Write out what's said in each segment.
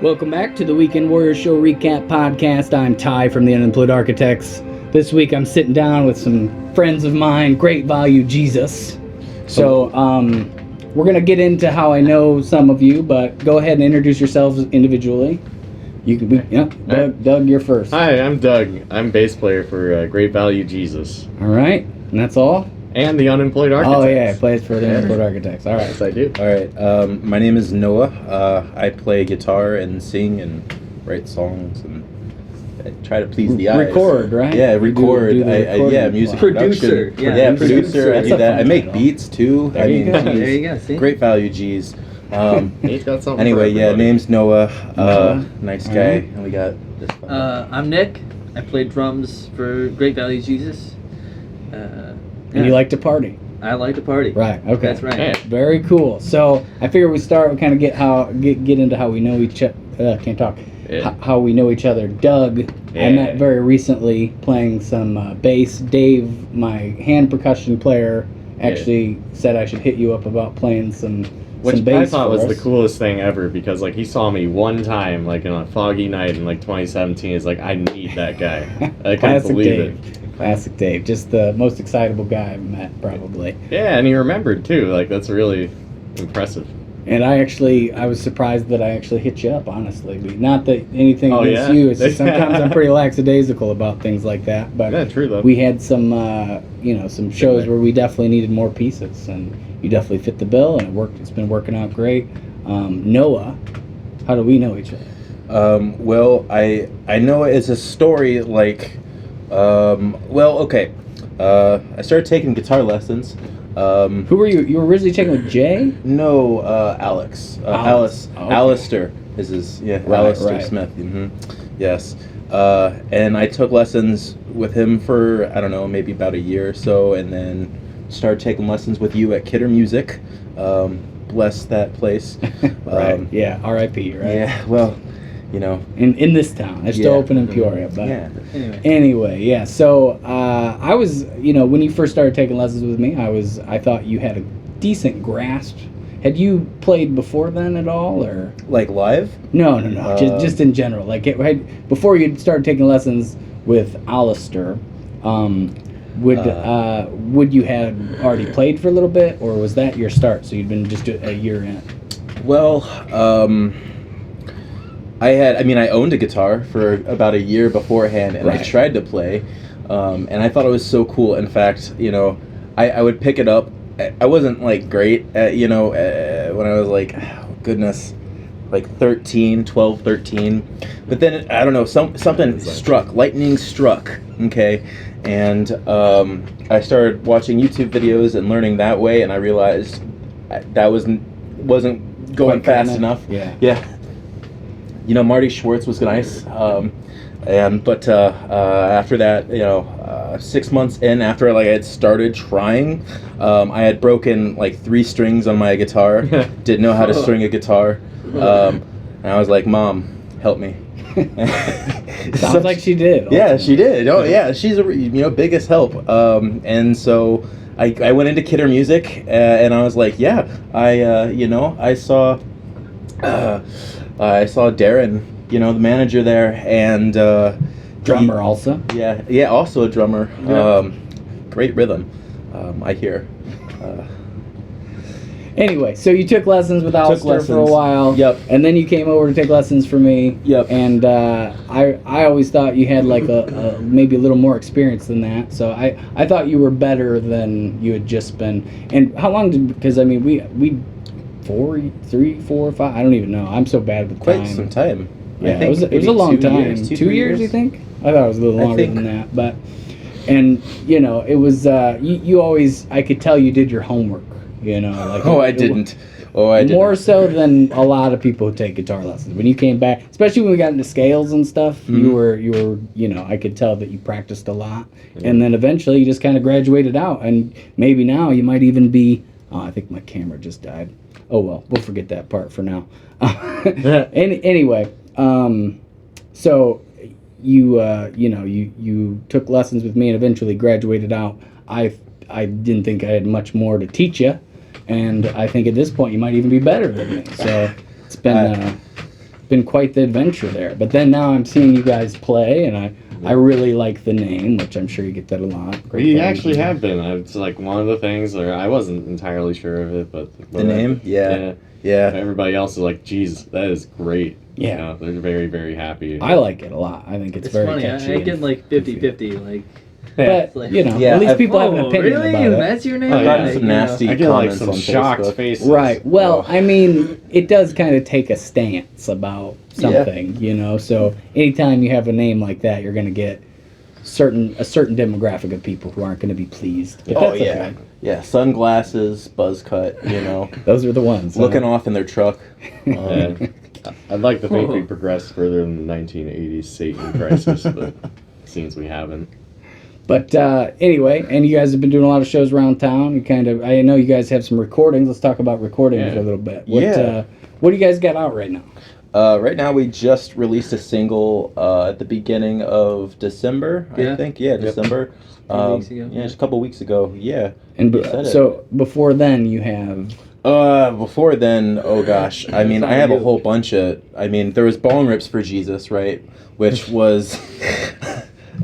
Welcome back to the Weekend Warrior Show Recap Podcast. I'm Ty from the Unemployed Architects. This week I'm sitting down with some friends of mine, Great Value Jesus. So we're going to get into how I know some of you, but go ahead and introduce yourselves individually. You can Doug, you're first. Hi, I'm Doug. I'm bass player for Great Value Jesus. All right, and that's all? And the Unemployed Architects. Oh yeah, he plays for the Unemployed Architects. All right. Yes, I do. All right, my name is Noah. I play guitar and sing and write songs and I try to please the eyes. Record, right? Yeah, record. Music Producer. production. Yeah, producer. I do that. I make title. beats too. There you go. There you go. See? Great Value G's. He's got something. Anyway, for yeah, everybody. name's Noah. Nice All guy. right. And we got this one. I'm Nick. I play drums for Great Value Jesus. And you like to party. I like to party. Right, okay. That's right. Yeah. Very cool. So I figure we start, we kind of get into how we know each other. Can't talk. Yeah. How we know each other. Doug, I met very recently playing some bass. Dave, my hand percussion player, actually said I should hit you up about playing some Which bass I thought for was us. the coolest thing ever because like he saw me one time like on a foggy night in like 2017. He's like, I need that guy. I couldn't Classic believe Dave. it. Classic Dave. Just the most excitable guy I've met, probably. Yeah, and he remembered too. Like that's really impressive. And I was surprised that I actually hit you up, honestly. Not that anything Oh, against yeah? you. It's just sometimes I'm pretty lackadaisical about things like that. But Yeah, true though. we had some, some shows where we definitely needed more pieces, and you definitely fit the bill, and it worked. It's been working out great. Noah, how do we know each other? Well, I know it's a story like, okay. I started taking guitar lessons. Who were you? You were originally taking with Jay? No, Alex. Alex. Oh, okay. Alistair is his, Right, Alistair right. Smith. Yes. And I took lessons with him for, I don't know, maybe about a year or so, and then started taking lessons with you at Kidder Music. Bless that place. Right. Yeah. R.I.P. Right. Yeah, well, you know. In this town, they're still Yeah. open in Peoria, but. Yeah. Anyway, yeah. So I was, when you first started taking lessons with me, I thought you had a decent grasp. Had you played before then at all, or Like live? no? Just in general. Like before you started taking lessons with Alistair, would you have already played for a little bit, or was that your start? So you'd been just a year in. Well, I owned a guitar for about a year beforehand, and Right. I tried to play, and I thought it was so cool. In fact, I would pick it up. I wasn't like great at, when I was like, oh, goodness, like 12, 13. But then, I don't know, something struck, lightning struck, okay? And I started watching YouTube videos and learning that way, and I realized that wasn't going Quite fast kinda- enough. Yeah. Marty Schwartz was nice, but after that, 6 months in, after I had started trying, I had broken like 3 strings on my guitar. Didn't know how to string a guitar, and I was like, "Mom, help me." Sounds like she did. Yeah, she did. Oh yeah, she's a biggest help. And so I went into Kidder Music, and I was like, yeah, I saw Darren, the manager there, and Drummer also. Yeah, also a drummer. Yeah. Great rhythm, I hear. Anyway, so you took lessons with Alistair for a lessons. while. Yep. And then you came over to take lessons for me. Yep. And I always thought you had like a maybe a little more experience than that. So I thought you were better than you had just been. And how long because we 3, 4, 5, I don't even know. I'm so bad with Quite time. some time. Yeah, I think it was maybe a long 2 time. years, 2 3 years, you think? I thought it was a little I longer think- than that. But it was you always, I could tell you did your homework. I didn't. More so than a lot of people who take guitar lessons. When you came back, especially when we got into scales and stuff, Mm-hmm. you were I could tell that you practiced a lot. And then eventually you just kind of graduated out. And maybe now you might even be, I think my camera just died. Oh well, we'll forget that part for now. Anyway, so you took lessons with me and eventually graduated out. I didn't think I had much more to teach you, and I think at this point you might even be better than me. So it's been been quite the adventure there. But then now I'm seeing you guys play, and I really like the name, which I'm sure you get that a lot. We actually have been. It's like one of the things where I wasn't entirely sure of it, but The name? Yeah. Everybody else is like, "Geez, that is great." Yeah. You know, they're very, very happy. I like it a lot. I think it's very funny. catchy. I get like 50-50. Like, But, like- you know, Yeah, at least I've- people have an opinion really? about it. That's your name? Oh, I've yeah. gotten Like, some you know. nasty I get like comments some on shocked Facebook. faces. Right. Well, Oh. I mean, it does kind of take a stance about something, you know. So anytime you have a name like that, you're going to get a certain demographic of people who aren't going to be pleased. But Oh that's yeah, okay. yeah. Sunglasses, buzz cut. You know, Those are the ones. looking off in their truck. Yeah. I'd like to think we progressed further than the 1980s Satan crisis, but it seems we haven't. But anyway, and you guys have been doing a lot of shows around town. I know you guys have some recordings. Let's talk about recording for a little bit. What do you guys got out right now? Right now, we just released a single at the beginning of December. I Yeah. think, December. Weeks ago. Yeah, just a couple weeks ago. Yeah. And You said it. so before then, you have. Before then, oh gosh, I mean, I have a whole bunch of. I mean, there was Bong Rips for Jesus, right? Which was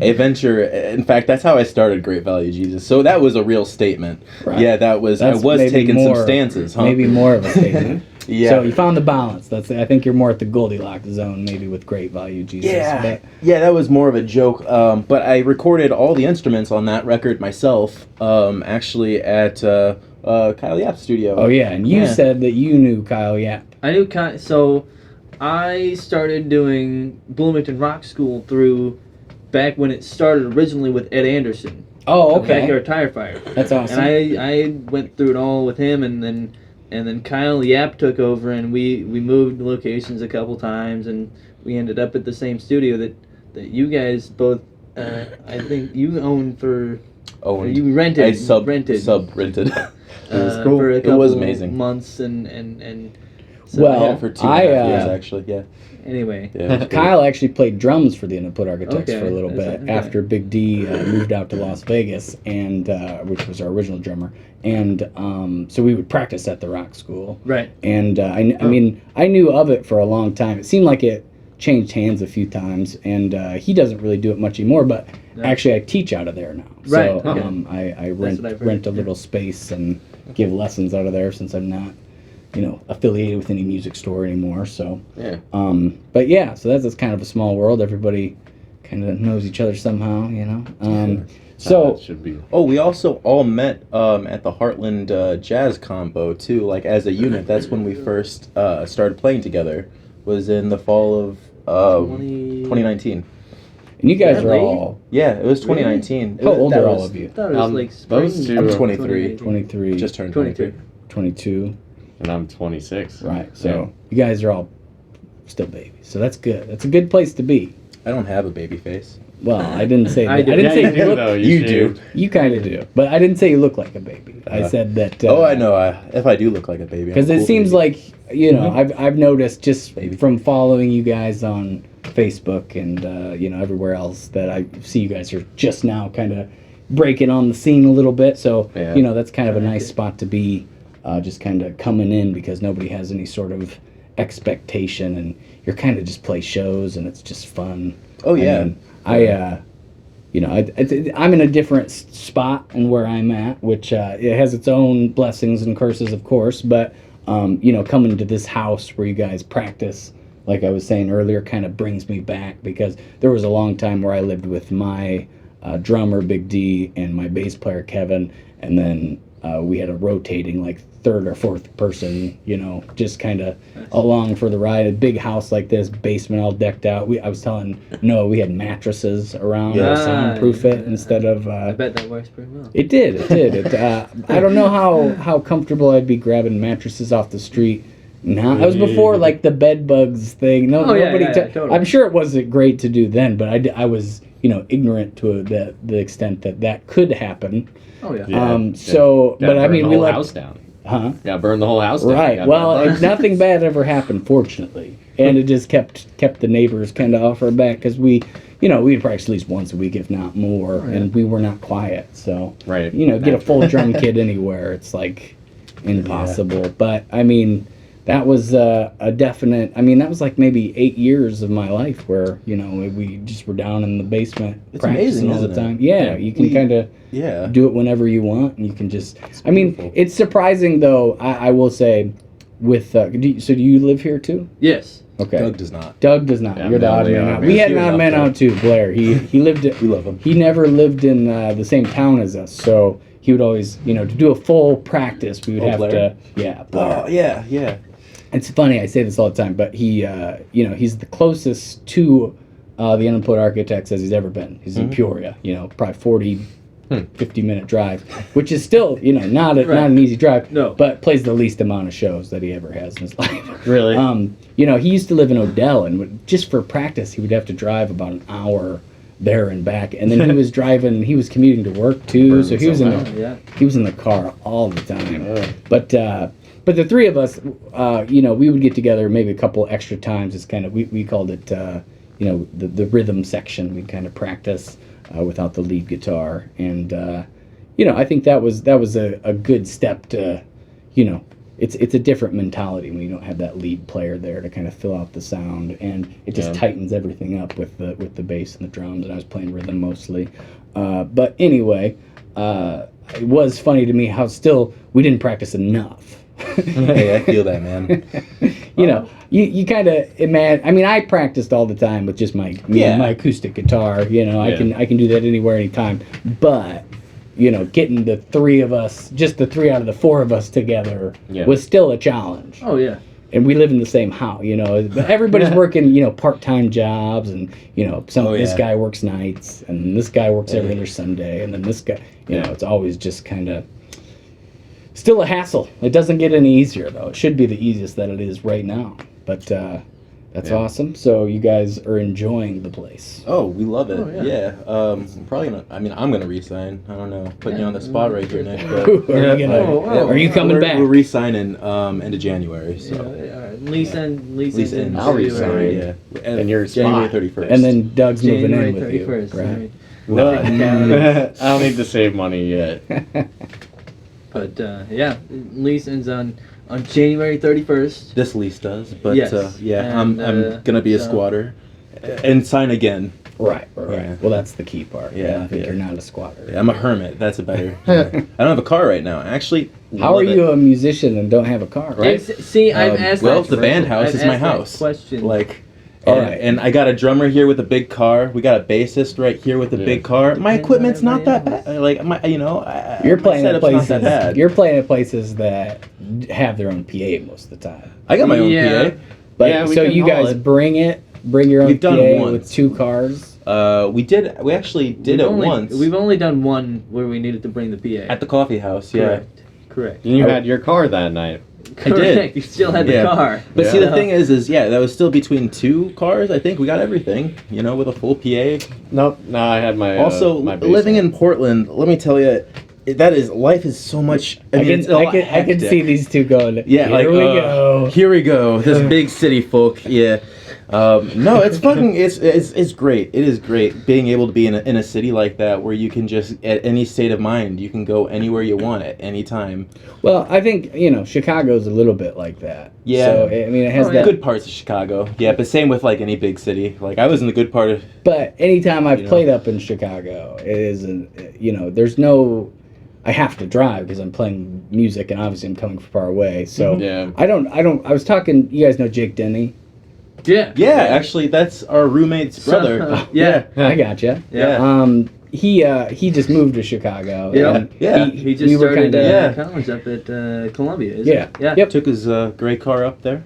a venture. In fact, that's how I started Great Value Jesus. So that was a real statement. Right. Yeah, that was. That's I was maybe taking more- some stances, huh? Maybe more of a statement. Yeah. So you found the balance. I think you're more at the Goldilocks zone, maybe with Great Value Jesus. Yeah, But, yeah, that was more of a joke. But I recorded all the instruments on that record myself. Actually, at Kyle Yap's studio. oh yeah, and you Yeah. said that you knew Kyle Yap. I knew so I started doing Bloomington Rock School through back when it started originally with Ed Anderson. Oh, of okay. Backyard Tire Fire. That's awesome. And I went through it all with him, and then Kyle Yap took over, and we moved locations a couple times, and we ended up at the same studio that you guys both I think you owned for. Oh, Or and you rented. I sub rented. rented. It was For a cool. It couple was amazing. months and so, Well, Yeah, for 2.5 years I, actually. Yeah. anyway. Yeah. it was great. Kyle actually played drums for the Unemployed Architects Okay, for a little that's bit it, okay. after Big D moved out to Las Vegas, and which was our original drummer. And so we would practice at the rock school. Right. And I mean, I knew of it for a long time. It seemed like it changed hands a few times, and he doesn't really do it much anymore. But No. actually, I teach out of there now. Right, So okay. I what I've heard, rent a yeah. little space and give lessons out of there since I'm not, affiliated with any music store anymore. So. Yeah. But yeah, so that's kind of a small world. Everybody kind of knows each other somehow, So That should be. Oh, we also all met at the Heartland Jazz Combo too. Like as a unit, that's when we first started playing together. Was in the fall of 2019. and you guys are Really? all Yeah, it was 2019. how old That are all was- of you? I thought it was like spring. those two- I'm are 23. 23, Just turned 22. 22, And I'm 26. right? So you guys are all still babies. So that's good. That's a good place to be. I don't have a baby face. Well, I didn't say that. I do. I didn't Yeah, say you you do look. though. You do. shaved. You kind of do, but I didn't say you look like a baby. I said that. Oh, I know. If I do look like a baby, I'm Because a it cool seems baby. like I've noticed just Baby. from following you guys on Facebook and everywhere else that I see you guys are just now kind of breaking on the scene a little bit. So Yeah. that's kind of a nice spot to be, just kind of coming in because nobody has any sort of expectation and you're kind of just play shows and it's just fun. Oh, yeah. I'm in a different spot in where I'm at, which it has its own blessings and curses, of course. But coming to this house where you guys practice, like I was saying earlier, kind of brings me back because there was a long time where I lived with my drummer Big D and my bass player Kevin, and then we had a rotating like third or fourth person, just kind of along for the ride. A big house like this, basement all decked out. I was telling Noah we had mattresses around to soundproof it instead of. I bet that works pretty well. It did. I don't know how comfortable I'd be grabbing mattresses off the street. No, that was before like the bed bugs thing. No, Oh, yeah, nobody. yeah, totally. I'm sure it wasn't great to do then, but I was ignorant to the extent that could happen. Oh yeah. Gotta But I burn mean, the we whole left. house down. Huh? Yeah, burn the whole house down. Right. Gotta Well, burn- nothing bad ever happened, fortunately, and it just kept the neighbors kind of off our back because we'd practice at least once a week, if not more, and we were not quiet. So Right. get a full drum kit anywhere, it's like impossible. But I mean, that was a definite. I mean, that was like maybe 8 years of my life where we just were down in the basement It's practicing amazing, all the isn't it? time. Yeah, you can kind of do it whenever you want, and you can just. I mean, beautiful. it's surprising though. I will say, with so do you live here too? Yes. Okay. Doug does not. Doug does not. Yeah, You're the no, odd they man are. out. We had an He's odd out man there. out too, Blair. He lived. We love him. He never lived in the same town as us, so he would always, to do a full practice, we would have Blair? to. Yeah, Blair. Oh yeah, yeah. It's funny, I say this all the time, but he, he's the closest to the Unemployed Architects as he's ever been. He's in Peoria, probably 40, 50-minute drive, which is still, not an easy drive. No. But plays the least amount of shows that he ever has in his life. Really? He used to live in Odell, and just for practice, he would have to drive about an hour there and back, and then he was driving. He was commuting to work too, Burning so he was in himself the out. he was in the car all the time. But the three of us, we would get together maybe a couple extra times. It's kind of we called it, the rhythm section. We'd kind of practice without the lead guitar, and I think that was a good step to, it's a different mentality when you don't have that lead player there to kind of fill out the sound, and it just tightens everything up with the bass and the drums. And I was playing rhythm mostly, but anyway, it was funny to me how still we didn't practice enough. Hey, I feel that, man. You kind of imagine. I mean, I practiced all the time with just my acoustic guitar. I can do that anywhere, anytime. But getting the three of us, just the three out of the four of us together, was still a challenge. Oh yeah. And we live in the same house, but everybody's working, part-time jobs, and this guy works nights, and this guy works every other Sunday, and then this guy, it's always just kind of still a hassle. It doesn't get any easier though. It should be the easiest that it is right now. But that's awesome. So you guys are enjoying the place. Oh, we love it. Oh, yeah. Probably gonna. I mean, I'm gonna resign. I don't know. Putting you on the spot right here, Nick. But Are you coming back? We're re-signing end of January. So Lease ends. I'll resign. Yeah. And your January spot. 31st. And then Doug's moving January in with 31st. you. Right. No, I don't need to save money yet. But lease ends on January 31st. This lease does, but Yes. I'm And, gonna be a so- squatter and sign again. Right. Yeah. Well, that's the key part. Yeah, I don't think yeah. you're not a squatter. Yeah, I'm a hermit. That's a better. I don't have a car right now. Actually, How are love you it. a musician and don't have a car? Right. See, I've asked. Well, that the band question. house I've is my asked that house. Question. Like, All and, right. and I got a drummer here with a big car. We got a bassist right here with a big car. My equipment's not that bad. Like my, You're my playing at setup's not places. that bad. You're playing at places that have their own PA most of the time. I got my own Yeah. PA. But Yeah, we so can you haul guys it. bring your own We've done PA it once. with 2 cars. We actually did it once We've only done one where we needed to bring the PA. at the coffee house. Yeah. Correct. And you had your car that night. I did. Correct. You still had the Yeah. car. But see, Yeah. the thing is that was still between 2 cars. I think we got everything, with a full PA. Nope. No, I had my. Also, my living basement. in Portland, let me tell you, life is so much. I mean, it's a lot I can hectic. see these two going. Yeah, here we go. Here we go. This big city folk. Yeah. No, it's fucking. It's great. It is great being able to be in a city like that where you can just at any state of mind you can go anywhere you want at any time. Well, I think Chicago's a little bit like that. Yeah. So I mean, it has that. Good parts of Chicago. Yeah, but same with like any big city. Like I was in the good part of. But anytime I've played up in Chicago, it isn't. There's no. I have to drive because I'm playing music, and obviously I'm coming from far away. So Yeah. I don't. I was talking. You guys know Jake Denny? Yeah. Yeah, actually, that's our roommate's brother. Yeah. I gotcha. Yeah. He just moved to Chicago. Yeah. and Yeah. He just we were started kinda- college up at Columbia. Isn't Yeah. He? Yeah. Yep. Took his gray car up there.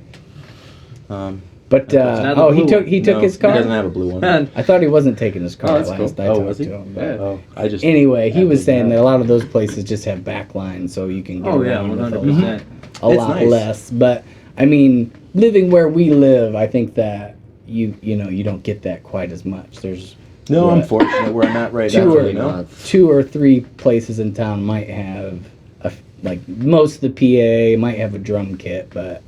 But not the he blue took one. he took No, his car. He doesn't have a blue one. And I thought he wasn't taking his car that's last cool. I Oh, talked was he? to him. Yeah. Oh, I just. Anyway, he was Average saying out. that a lot of those places just have backlines, so you can get oh yeah, around with 100%. a It's lot nice. less. But I mean, living where we live, I think that you don't get that quite as much. There's No, I'm what, fortunate where I'm at right Two now. or- You know? 2 or 3 places in town might have like most of the PA might have a drum kit, but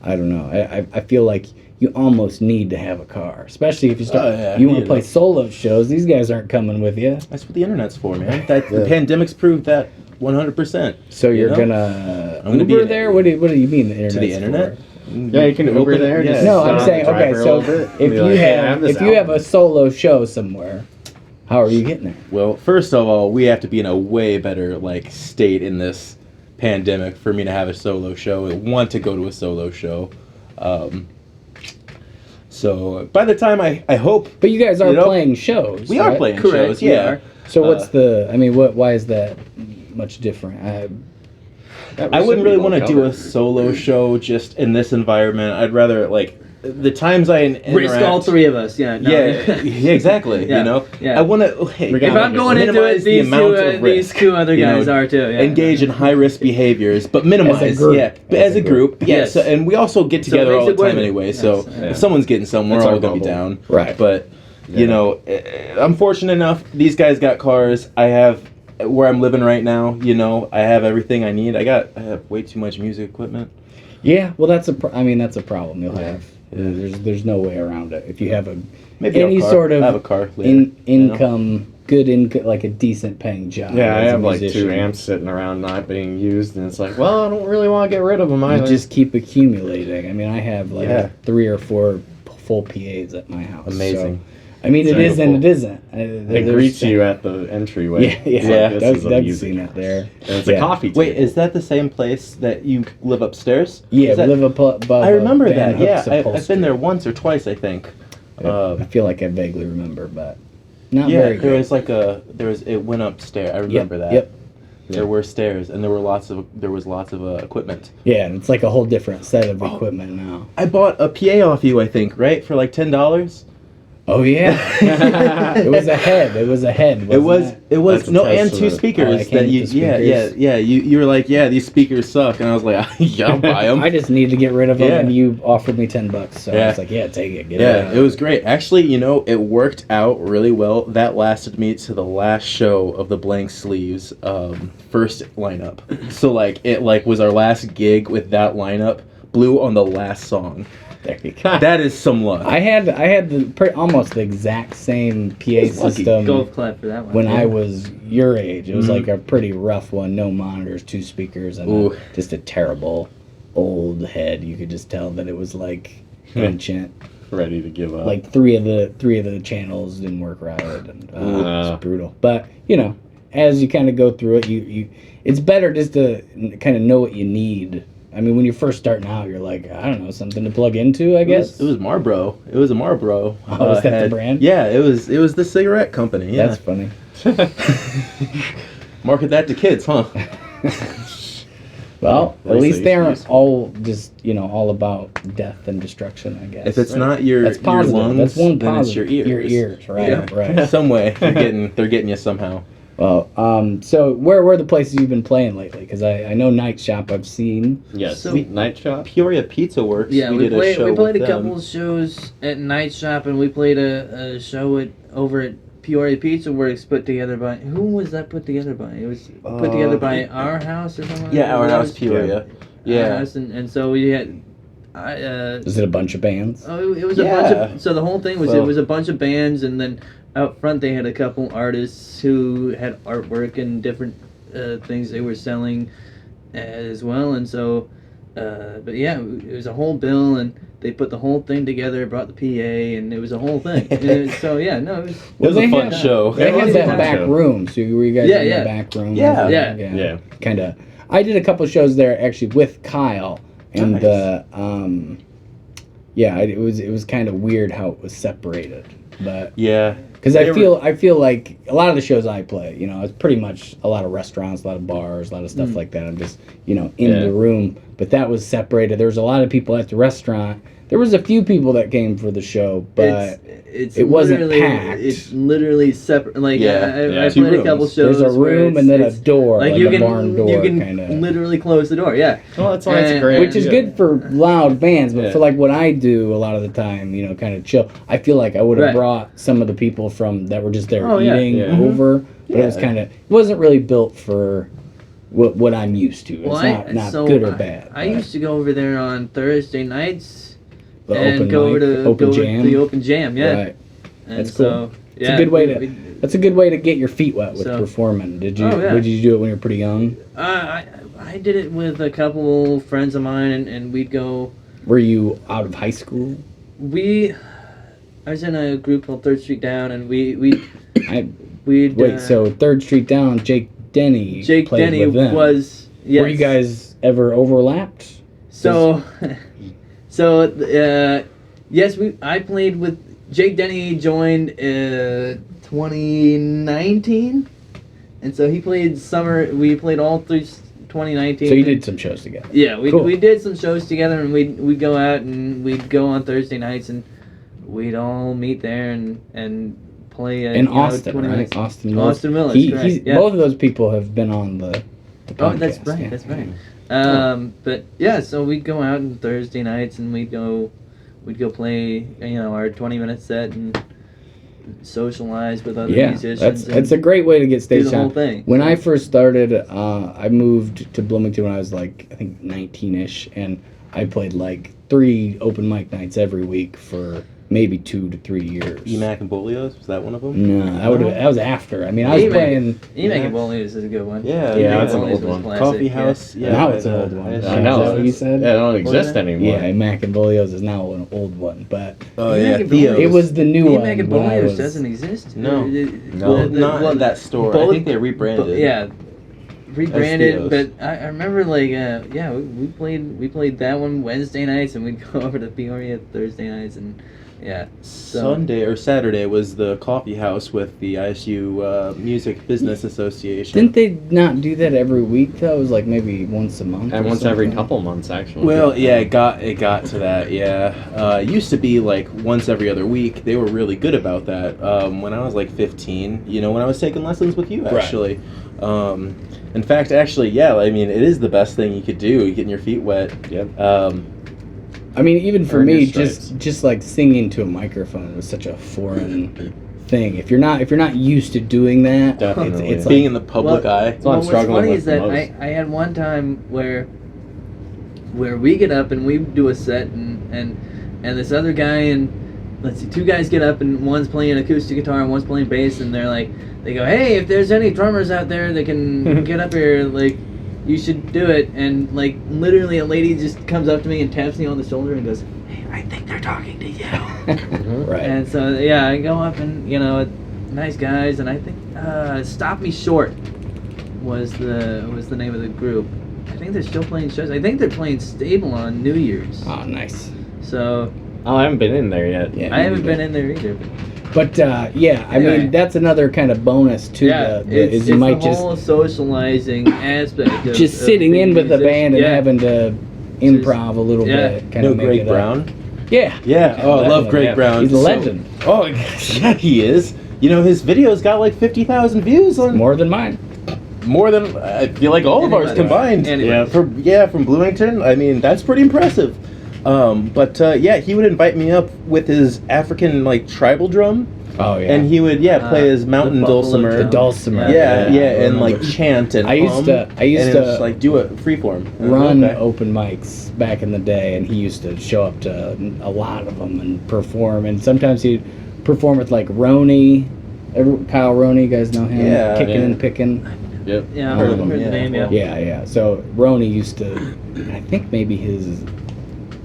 I don't know. I feel like you almost need to have a car, especially if you start. Oh, yeah, you want you to play know. solo shows. These guys aren't coming with you, That's what the internet's for, man. The pandemic's proved that 100%. so you're know? gonna I'm gonna be Uber in- there. What do you mean the internet? To the internet? Yeah, you can Uber there. Yeah. Just No, I'm stop, saying, drive okay, her a so little bit, if be you like, "Hey, I have this if you have album." a solo show somewhere, how are you getting there? Well, first of all, we have to be in a way better like state in this pandemic for me to have a solo show. I want to go to a solo show. So by the time I hope But you guys are You know, playing shows. we are right? playing Correct, shows, we yeah. are. So what's why is that much different? I wouldn't really want to do a solo show just in this environment. I'd rather like the times I interact. Risk all three of us. Yeah. No. Yeah, exactly. Yeah, You know, yeah. I want to. Hey, We If I'm going into minimize it, the amount of these risk, two other you know, guys are too. Yeah. engage in high risk behaviors, but minimize. As a group. Yeah, as a group. Yeah. Yes. So, and we also get So it together makes all the it worth time it. anyway. Yes, So yeah. if someone's getting some, we're That's all our gonna be bubble. down. Right. But you know, I'm fortunate enough. These guys got cars. I have where I'm living right now. You know, I have everything I need. I have way too much music equipment. Yeah, well, that's a problem you'll have. There's no way around it. If you have Maybe any a car. sort of I have a car later, income, good income, like a decent paying job. Yeah, I as a have like 2 musician, amps sitting around not being used, and it's like, well, I don't really want to get rid of them You either. just keep accumulating. I mean, I have like Yeah. 3 or 4 full PAs at my house. Amazing. So, I mean, it is and it Beautiful. isn't. It greets you at the entryway. Yeah, yeah. It's like, this is a Doug's music seen it house. there. And it's Yeah. a coffee table. Wait, is that the same place that you live upstairs? Yeah, Is that- we live above. I remember Van that. Yeah, Hook's I've been upholstery. there once or twice, I think. I feel like I vaguely remember, but not Yeah, very there good. was it went upstairs. I remember that. Yep. There were stairs, and there was lots of equipment. Yeah, and it's like a whole different set of Oh. equipment now. I bought a PA off you, I think, right, for like $10. Oh yeah, it was a head. It was a head. It was That's a no, and 2 testament. speakers Oh, I came that with you the yeah speakers. you were like, yeah, these speakers suck, and I was like, yeah, I'll buy them. I just need to get rid of them, Yeah. and you offered me $10, so I Yeah. was like, yeah, take it. Get Yeah, it. it was great. Actually, you know, it worked out really well. That lasted me to the last show of the Blank Sleeves first lineup. So like it like was our last gig with that lineup. Blew on the last song. There you go. That is some luck. I had almost the exact same PA That's lucky. system Golf clap for that one. when Yeah. I was your age. It was Mhm. like a pretty rough one, no monitors, 2 speakers, and Ooh. just a terrible old head. You could just tell that it was like ancient. Ready to give up. Like three of the channels didn't work right, and it's brutal. But you know, as you kind of go through it, you it's better just to kind of know what you need. I mean, when you're first starting out, you're like, I don't know, something to plug into, I guess. It was Marlboro. It was a Marlboro. Oh, is that the brand? Yeah, it was the cigarette company. Yeah. That's funny. Market that to kids, huh? Well, At at least least they they used aren't to. all just all about death and destruction, I guess. If it's not your that's positive. your lungs, That's one then positive. it's your ears. Your ears, right? Yeah. Right. Some way they're getting you somehow. Well, so where are the places you've been playing lately? Because I know Night Shop I've seen. yes, So- Night Shop. Peoria Pizza Works. Yeah, we did played. a show We played with a them. couple of shows at Night Shop, and we played a show over at Peoria Pizza Works, put together by who was that put together by? It was put together by Our House or something. Yeah, Our It House was? Peoria. Our Yeah. House, and so we had. Is it a bunch of bands? Oh, it was Yeah. a bunch of. So the whole thing was Well- it was a bunch of bands, and then out front they had a couple artists who had artwork and different things they were selling as well, and so. But yeah, it was a whole bill, and they put the whole thing together, brought the PA, and it was a whole thing. So yeah, no, it was. It was They a fun had- show. They Yeah, it had was that a fun back show. room. So were you guys Yeah, in yeah. the back room? Yeah. Yeah. Kind of. I did a couple shows there actually with Kyle, and Nice. it was kind of weird how it was separated, but. Yeah. Because They I feel like a lot of the shows I play, it's pretty much a lot of restaurants, a lot of bars, a lot of stuff like that. I'm just, in Yeah. the room. But that was separated. There was a lot of people at the restaurant. There was a few people that came for the show, but It's it wasn't literally- packed. It's literally separate. Like Yeah, yeah. I Two played a couple rooms. shows. there's a where room and then a door, like you a can barn door, you can kind of. literally close the door. Yeah. Well, that's why it's And- great. Which is good for loud bands, but Yeah. for like what I do a lot of the time, kind of chill. I feel like I would have Right. brought some of the people that were just there Oh, yeah. eating Yeah. over, but it was Yeah. kind of, it wasn't really built for what I'm used to. It's not good or bad. I used to go over there on Thursday nights the and open go mic, to open go to jam. the open jam. Yeah. Right. And That's so, cool. It's yeah, a good way to. we- That's a good way to get your feet wet with So- performing. Did you? Oh, yeah. Did you do it when you were pretty young? I did it with a couple friends of mine, and we'd go Were you out of high school? I was in a group called Third Street Down, and we'd So 3rd Street Down, Jake Denny played with them. was, yes. Were you guys ever overlapped? So, yes, I played with Jake Denny. Joined 2019, and so he played summer. We played all through 2019. So you did some shows together. Yeah, we Cool. we did some shows together, and we'd go out and we'd go on Thursday nights, and we'd all meet there and play. In Austin, 20 right? minutes. Austin Willis. Austin Willis, correct, yeah. Both of those people have been on the podcast. Oh, that's right. yeah. That's right. But yeah, so we'd go out on Thursday nights and we'd go play, our 20-minute set and socialize with other musicians. That's a great way to get stage do the whole time. thing. When I first started, I moved to Bloomington when I was like, I think 19-ish, and I played like 3 open mic nights every week for maybe 2 to 3 years. Emac and Bolio's, was that one of them? No, that was after. I mean, I was playing. Emac and Bolio's is a good one. Yeah, that's an Bolio's old was one. classic, Coffee yeah. House. Yeah, Now it's an old one. I Is know. that what you said? Yeah, it don't exist that? anymore. Yeah, Mac and Bolio's is now an old one, but Oh Emac yeah, and Theo's. it was the new one. Emac and when I Bolio's was- doesn't exist. No. No. Well, not in that store. I think they rebranded. Yeah, rebranded. Theo's. But I remember we played that one Wednesday nights, and we'd go over to Peoria Thursday nights, and yeah. Sunday or Saturday was the coffee house with the ISU Music Business Association. Didn't they not do that every week though? It was like maybe once a month. And or once every something? couple months, actually. Well, yeah, it got to that. Yeah, it used to be like once every other week. They were really good about that. When I was like 15, when I was taking lessons with you, actually. In fact, actually, yeah. I mean, it is the best thing you could do, getting your feet wet. Yep. I mean, even for Earn your me, stripes. just like singing to a microphone was such a foreign thing. If you're not used to doing that, Definitely. it's Being like, in the public eye. That's what I'm what's struggling funny with is that the most. I had one time where we get up and we do a set and this other guy and let's see, 2 guys get up and one's playing acoustic guitar and one's playing bass, and they go, hey, if there's any drummers out there that can get up here, like, you should do it. And like literally a lady just comes up to me and taps me on the shoulder and goes, hey, I think they're talking to you. right. And so yeah, I go up and nice guys, and I think Stop Me Short was the name of the group. I think they're still playing shows. I think they're playing Stable on New Year's. Oh, nice. So Oh, I haven't been in there yet. Yeah. I haven't been in there either. But yeah, I Anyway. mean that's another kind of bonus to It's you might the just whole socializing aspect of just of sitting being in with the musician. band and Yeah. having to improv a little Yeah. bit, kind of make Greg it up. Brown. Yeah. Yeah. Oh, I love Definitely, Greg yeah. Brown. He's a So- legend. Oh, yeah, he is. His videos got like 50,000 views on More than mine. more than I feel like all of ours Anybody. combined. Anybody. From Bloomington. I mean, that's pretty impressive. But he would invite me up with his African like tribal drum, Oh yeah. and he would play his mountain the buffalo dulcimer. the dulcimer. Yeah, Yeah, and I like remember. chant and I used to and it was, to like do it freeform. run Okay. open mics back in the day, and he used to show up to a lot of them and perform. And sometimes he'd perform with like Roney, Kyle Roney. You guys know him? Yeah. Kicking Yeah. and picking. Yep. Yeah, Heard I of heard him, the yeah. name. Yeah. Yeah, yeah. So Roney used to, I think maybe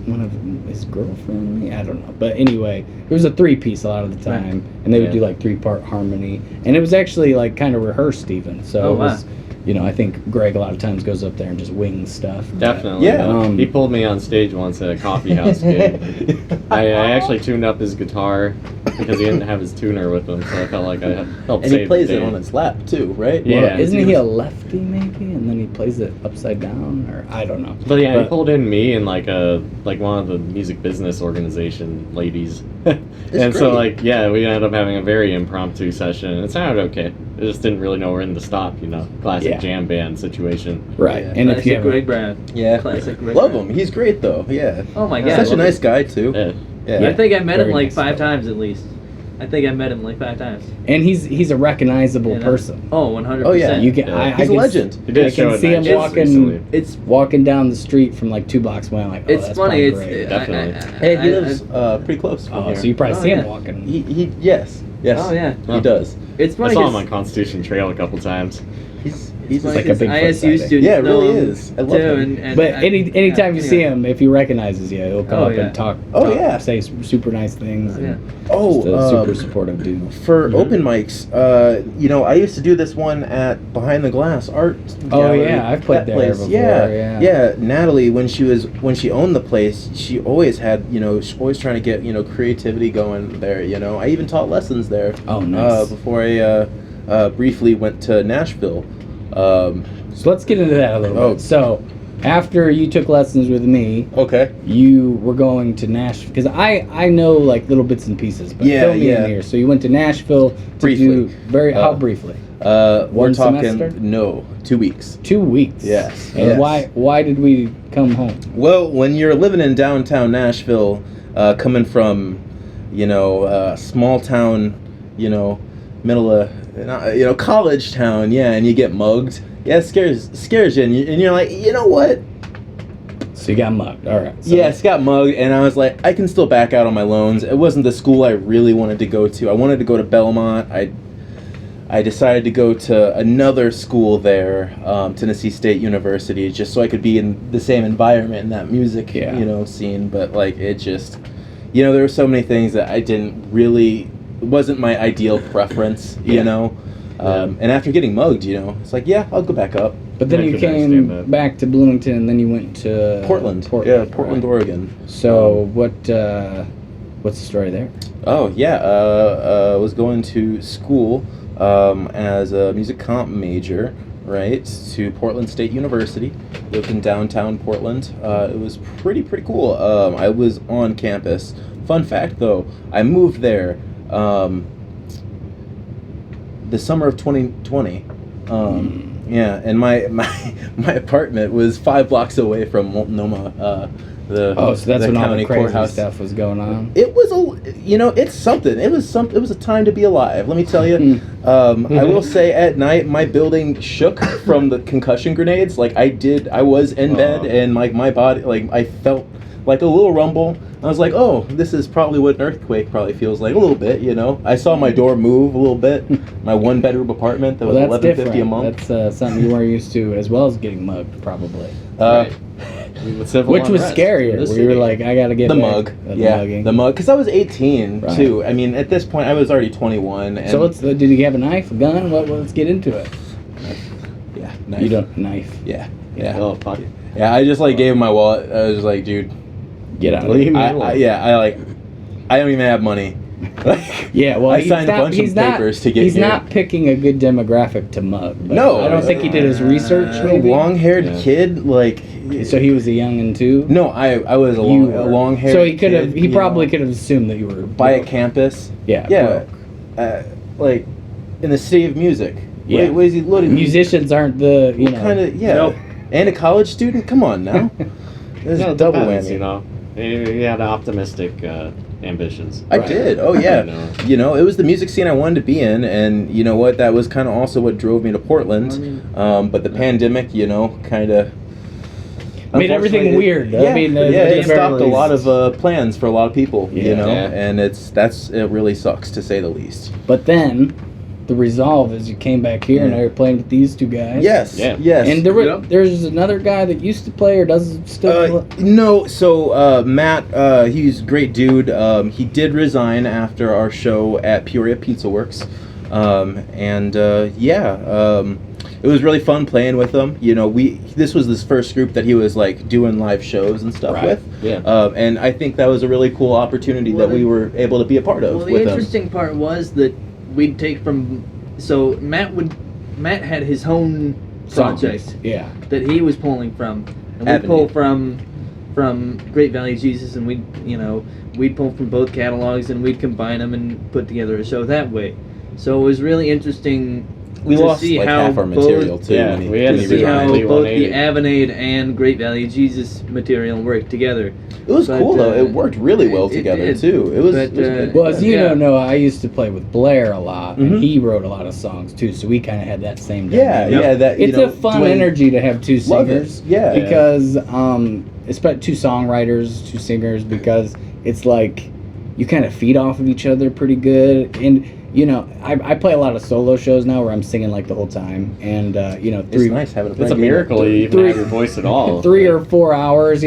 one of his girlfriend. I don't know, but anyway, it was a 3-piece a lot of the time, and they would do like 3-part harmony, and it was actually like kind of rehearsed even. So Oh, it was, wow. I think Greg a lot of times goes up there and just wings stuff. Definitely. Yeah. He pulled me on stage once at a coffee house gig. I actually tuned up his guitar because he didn't have his tuner with him, so I felt like I helped And save he plays the it day. on his lap too, right? Yeah. Well, isn't he a lefty maybe, and then he plays it upside down, or I don't know. But yeah, he pulled in me and like one of the music business organization ladies. And so great. we ended up having a very impromptu session. It sounded okay. It just didn't really know when to stop, classic Yeah. jam band situation. Right, Yeah. and if you Classic have Greg Brown. Yeah. Classic Greg Love Brown. him. He's great though. Yeah. Oh my Yeah, god. Such a love nice it. guy too. Yeah. Yeah. I think I met him Very like nice 5 guy. times at least. I think I met him like 5 times. and he's a recognizable You know? person. Oh, 100%. Oh, yeah. You can, Yeah. I He's a can legend. He did I show can at see him Night Shift walking recently. It's walking down the street from like 2 blocks away. I'm like, oh, it's that's funny. probably It's great. Definitely. Hey, he lives pretty close from Oh, here. so you probably Oh, see him yeah. walking. Yes. Oh yeah. He does. It's I funny. saw 'cause- him on Constitution Trail a couple times. He's He's It's like a Bigfoot ISU sighting. student. Yeah, it really is. I love him. But anytime you see him, if he recognizes you, he'll come Oh, up yeah. and talk. Oh, yeah. Say super nice things. Yeah. Oh, Just a super supportive dude. for open mics, I used to do this one at Behind the Glass Art Oh, Gallery. yeah, I've played That there place. before, Yeah, yeah. Natalie, when she owned the place, she always had, she's always trying to get, creativity going there. I even taught lessons there. Oh, nice. Before I briefly went to Nashville. So let's get into that a little Oh. bit. So, after you took lessons with me, Okay. you were going to Nashville, because I know like little bits and pieces, but Yeah, fill me yeah. in here. So you went to Nashville to Briefly. do how briefly? We're One talking semester? no, 2 weeks. 2 weeks. Yes, And yes. why did we come home? Well, when you're living in downtown Nashville, coming from, small town, middle of, college town, yeah, and you get mugged, yeah, it scares you, and you're like, you know what? So you got mugged. All right. So Yes, got mugged, and I was like, I can still back out on my loans. It wasn't the school I really wanted to go to. I wanted to go to Belmont. I decided to go to another school there, Tennessee State University, just so I could be in the same environment in that music, scene. But like, it just, there were so many things that I didn't really, it wasn't my ideal preference, And after getting mugged, it's like, yeah, I'll go back up. But then I you could understand came that. back to Bloomington, and then you went to Portland, Portland, Portland, right? Oregon. So what's the story there? Oh yeah, I was going to school as a music comp major, right, to Portland State University. Lived in downtown Portland. It was pretty cool. I was on campus. Fun fact though, I moved there the summer of 2020. Yeah, and my apartment was 5 blocks away from Multnomah. So that's the when all county the crazy courthouse stuff was going on. It was it's something. It was a time to be alive. Let me tell you. I will say at night my building shook from the concussion grenades. Like I was in bed and like my body, like I felt like a little rumble. I was like, oh, this is probably what an earthquake probably feels like a little bit. I saw my door move a little bit. My 1-bedroom apartment that was Well, that's $11.50 different. a month. That's something you weren't used to, as well as getting mugged, probably. Which was scarier. Where you were like, I gotta get the back. mug, Mugging. the mug, because I was 18 Right. too. I mean, at this point, I was already 21. And So did he have a knife, a gun? Let's get into it. yeah, knife. You don't knife. Yeah. Oh, fuck. Yeah, I just like gave him my wallet. I was like, dude, Get out of Leave here. me I alone. don't even have money. Yeah, well, I he's signed a not, bunch he's of not, papers to get He's here. not picking a good demographic to mug. But No. I don't think he did his research. A Maybe. long-haired Yeah. kid, like. So he was a youngin' too. No, I was a You long, were. long-haired. So he could have. kid, He probably could have assumed that you were by a broke. campus. Yeah. Yeah, broke. like in the city of music. Yeah. What is he? What Musicians aren't the kind of Nope. And a college student. Come on now. This is double whammy. He had optimistic ambitions. I Right. did. Oh yeah. You know. It was the music scene I wanted to be in, and you know what? That was kind of also what drove me to Portland. But the pandemic, kind of Made everything weird. Yeah, I mean, it stopped a really- lot of plans for a lot of people. Yeah. Yeah. And it really sucks to say the least. But then, the resolve is you came back here and now you're playing with these two guys. Yes. Yeah. Yes. And Yep. there's another guy that used to play or does still. No, so Matt, he's a great dude. He did resign after our show at Peoria Pizza Works. It was really fun playing with him. This was his first group that he was like doing live shows and stuff Right. with. Yeah. And I think that was a really cool opportunity that we were able to be a part of Well, the with him. interesting part was that we'd take from. So Matt had his own project Yeah. that he was pulling from, and we'd Avenue. pull from Great Value Jesus, and we'd pull from both catalogs, and we'd combine them and put together a show that way. So it was really interesting. We to lost see like how half our both- material too. Yeah, when he- we had when To he to see how resigned. resigned. both the 180. Avenade and Great Value Jesus material worked together. It was But, cool though. It worked really well it together did. too. It was. But, it was good. Well, as you Yeah. know, Noah, I used to play with Blair a lot, and Mhm. he wrote a lot of songs too. So we kind of had that same. Yeah, dynamic. yeah. That It's a fun Dwayne- energy to have two Love it. singers. Yeah. Because especially two songwriters, two singers, because it's like you kind of feed off of each other pretty good, and I play a lot of solo shows now where I'm singing like the whole time, and It's nice having a It's a friend. miracle you even Three- have your voice at all. 3 or 4 hours,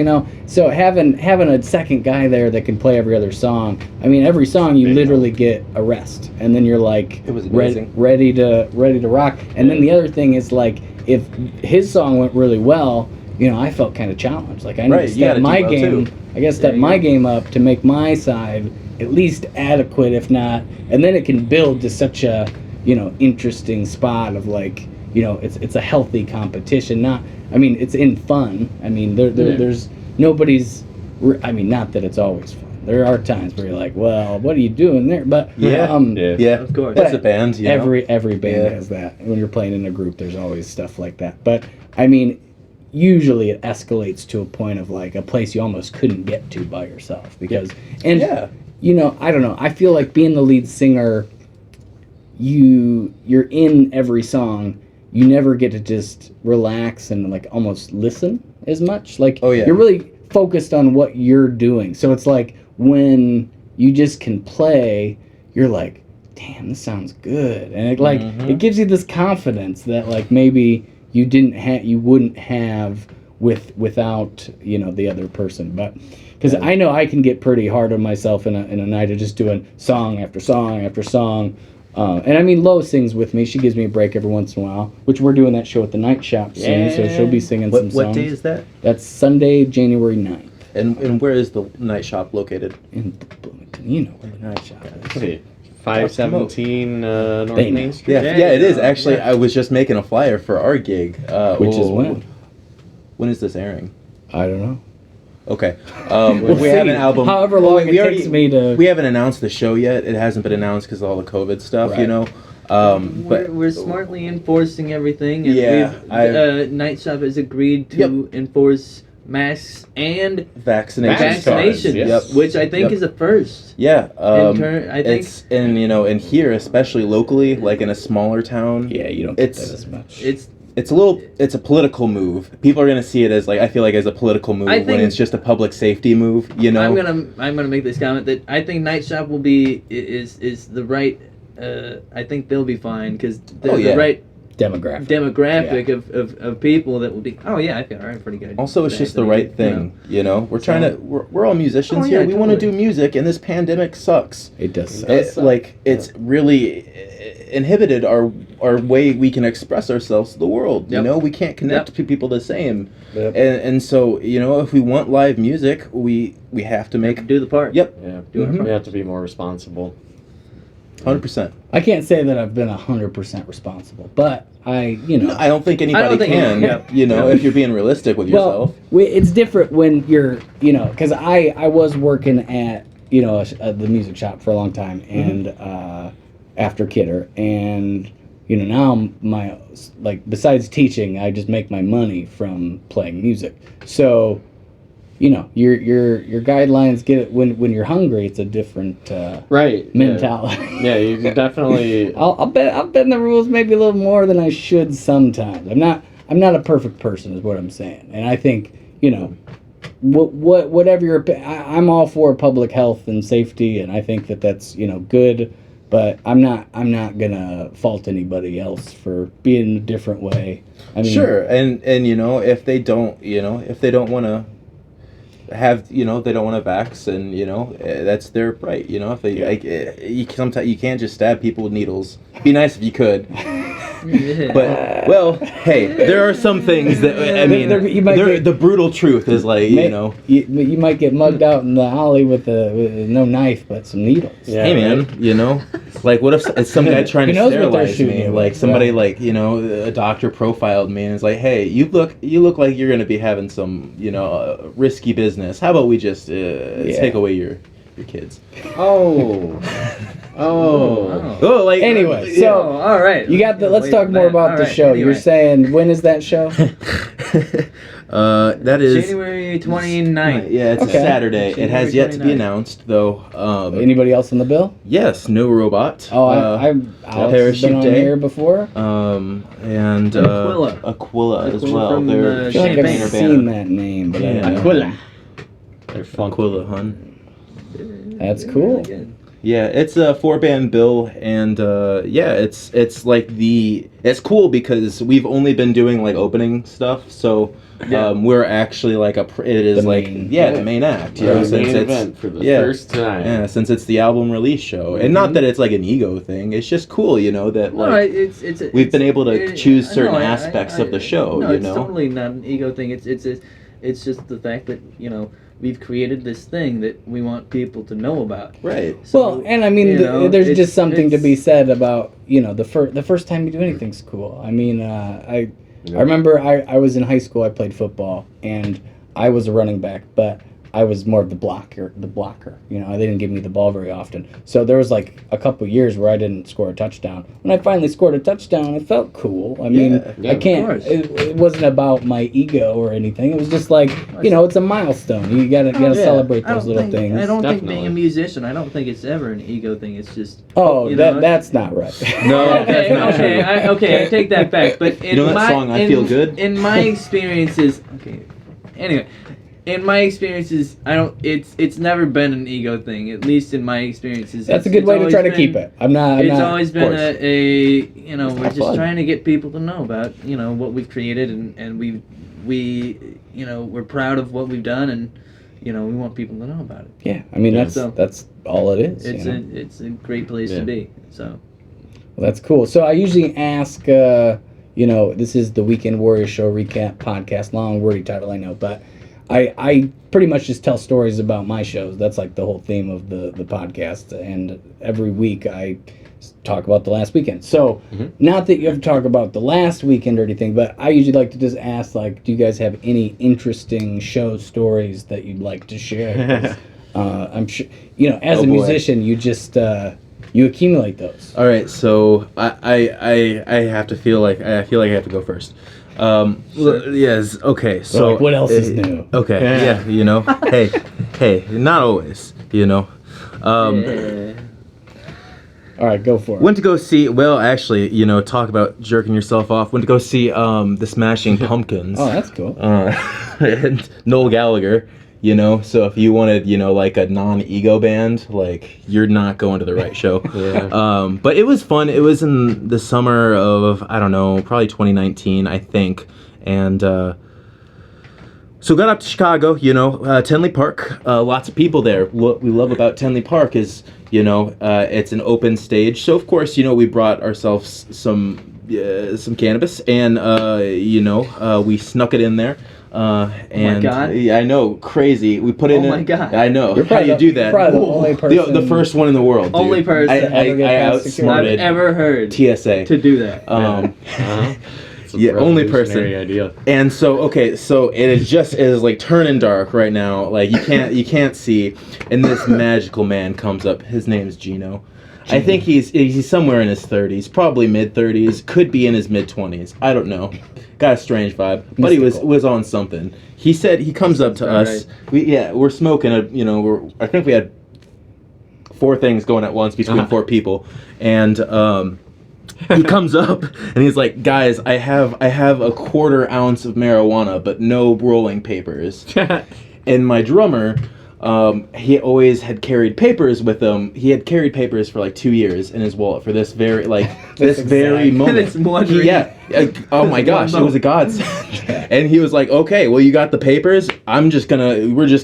So having a second guy there that can play every other song. I mean, every song you literally get a rest, and then you're like It was amazing. ready to rock. And then the other thing is like if his song went really well, I felt kind of challenged. Like I need Right, to you step gotta my do well, game. too. I got to step my game up to make my side at least adequate, if not, and then it can build to such a interesting spot of like it's a healthy competition. It's in fun. I mean there's nobody's. I mean, not that it's always fun. There are times where you're like, well, what are you doing there? But Yeah, Of course. That's a band. every band has that. When you're playing in a group, there's always stuff like that. But I mean, usually it escalates to a point of like a place you almost couldn't get to by yourself because I don't know. I feel like being the lead singer, you're in every song. You never get to just relax and like almost listen as much. Like you're really focused on what you're doing. So it's like when you just can play, you're like, damn, this sounds good, and it like it gives you this confidence that like maybe you wouldn't have without the other person. But because I know I can get pretty hard on myself in a night of just doing song after song after song. And I mean, Lo sings with me. She gives me a break every once in a while, which we're doing that show at the Night Shop soon, so she'll be singing some songs. What day is that? That's Sunday, January 9th. And where is the night shop located? In Bloomington. You know where the Night Shop is. Okay. 517 North They know. Main Street. Yeah, it is. Actually, I was just making a flyer for our gig. Which is when? When is this airing? I don't know. Okay. We'll we have see. an album. However long it takes me to... We haven't announced the show yet. It hasn't been announced because of all the COVID stuff, Right. But We're smartly enforcing everything. And Yeah, Night Shop has agreed to enforce masks and vaccinations. vaccinations, Yep. which I think is a first. Yeah. I think it's and here, especially locally, like in a smaller town. Yeah, you don't get It's- that as much. It's a political move. People are gonna see it as like I feel like as a political move I when think- it's just a public safety move. I'm gonna make this comment that I think Night Shop will be is the right. I think they'll be fine because they're the right demographic of people that will be. Oh yeah, I feel alright, pretty good. Also, it's just the right thing, We're trying to. We're all musicians Oh, yeah, here. We want to totally. do music, and this pandemic sucks. It does suck. It's really inhibited our way we can express ourselves to the world. Yep. We can't connect to people the same. Yep. And so if we want live music, we have to make. Do the part. Yep. Yeah. Mhm. We have to be more responsible. 100%. I can't say that I've been 100% responsible, but I don't think anybody think can. anyone- If you're being realistic with yourself. it's different when you're, because I was working at, the music shop for a long time, and after Kidder, and now my besides teaching, I just make my money from playing music. So, your guidelines get it when you're hungry. It's a different Right. mentality. Yeah, you can definitely. I'll bend the rules maybe a little more than I should sometimes. I'm not a perfect person, is what I'm saying. And I think whatever your I'm all for public health and safety, and I think that's good. But I'm not gonna fault anybody else for being a different way. I mean, Sure, and if they don't want to have they don't want to vax, and that's their right. If they sometimes you can't just stab people with needles. Be nice if you could. But hey, there are some things that You might get- the brutal truth is you might get mugged out in the alley with no knife but some needles. Yeah, hey man, like what if it's some guy trying Who to knows what they're sterilize shooting me? you Like with, somebody yeah. a doctor profiled me and is like, hey, you look like you're gonna be having some risky business. How about we just take away your kids? Oh, like Anyway, so all right. you got the. Let's talk more about the show. You're saying, when is that show? that is January 29th. Yeah, it's Okay. a Saturday. It has January yet to be 29th. announced though. Anybody else on the bill? Yes, No Robot. Oh, Alex has Parachute been on Day. here before. And Aquila. Aquila as Aquila well. from, They're I feel like Champagne I've Champagne seen that name, but I don't know. Aquila. They're fun. Aquila, hun. That's cool. Really good. Yeah, it's a 4-band bill, and yeah, it's like it's cool because we've only been doing like opening stuff, so we're actually like it is The like main- the main act, you know, The since main it's event for the yeah. first time. Yeah, since it's the album release show, and not that it's like an ego thing. It's just cool, you know, that No, like we've been able to choose certain aspects of the show. No, you it's know, totally not an ego thing. It's just the fact that we've created this thing that we want people to know about. right? So, Well, and I mean, there's just something to be said about the first time you do anything's cool. I mean, I remember I was in high school. I played football, and I was a running back, but I was more of the blocker. You know, they didn't give me the ball very often. So there was like a couple years where I didn't score a touchdown. When I finally scored a touchdown, it felt cool. I mean, Yeah, I can't. of course. It wasn't about my ego or anything. It was just like it's a milestone. You gotta celebrate those little things. I don't think Definitely. being a musician, I don't think it's ever an ego thing. It's just Oh, that's not right. No, okay, that's not true. okay, I take that back. But in You know that my, song, I Feel Good? In my experiences, okay. Anyway, in my experiences, it's never been an ego thing. At least in my experiences, That's a good way to try to keep it. I'm not. It's always been of course. we're not just fun. trying to get people to know about what we've created, and we're proud of what we've done, and we want people to know about it. Yeah, I mean Yeah. that's all it is. It's you know? it's a great place Yeah. to be. So Well, that's cool. So I usually ask, this is the Weekend Warrior Show recap podcast, long wordy title I know, but I pretty much just tell stories about my shows. That's like the whole theme of the podcast, and every week I talk about the last weekend. So not that you have to talk about the last weekend or anything, but I usually like to just ask, like, do you guys have any interesting show stories that you'd like to share? 'Cause, I'm sure, as Oh, a boy. musician, you just you accumulate those. All right, so I have to feel like I have to go first. Yes. Okay. So like, what else is new? Okay. Yeah. Yeah. hey, not always. yeah. All right, go for it. Went to go see. Well, actually, talk about jerking yourself off. Went to go see the Smashing Pumpkins. Oh, that's cool. And Noel Gallagher. So if you wanted, like a non-ego band, like you're not going to the right show. Yeah. But it was fun. It was in the summer of, I don't know, probably 2019, I think. And so got up to Chicago, Tenley Park. Lots of people there. What we love about Tenley Park is, it's an open stage. So of course, we brought ourselves some cannabis, and we snuck it in there. And God. yeah, I know, crazy. We put it in. Oh my God. I know. You're How do you do that? You're probably the only person. The first one in the world. Dude. Only person I ever get past I've security. outsmarted ever heard TSA. to do that. It's a Yeah, only revolutionary person. idea. And so it is like turning dark right now. Like you can't see. And this magical man comes up. His name's Gino. I think he's somewhere in his 30s, probably mid 30s, could be in his mid 20s. I don't know. Got a strange vibe, but he was on something. He said he comes up to us. Right. We're smoking I think we had 4 things going at once between 4 people, and he comes up and he's like, "Guys, I have a 1/4 ounce of marijuana, but no rolling papers." And my drummer, he always had carried papers with him. He had carried papers for like 2 years in his wallet for this very very moment. It's wondering. Oh my gosh, it was a godsend. And he was like, "Okay, well, you got the papers. We're just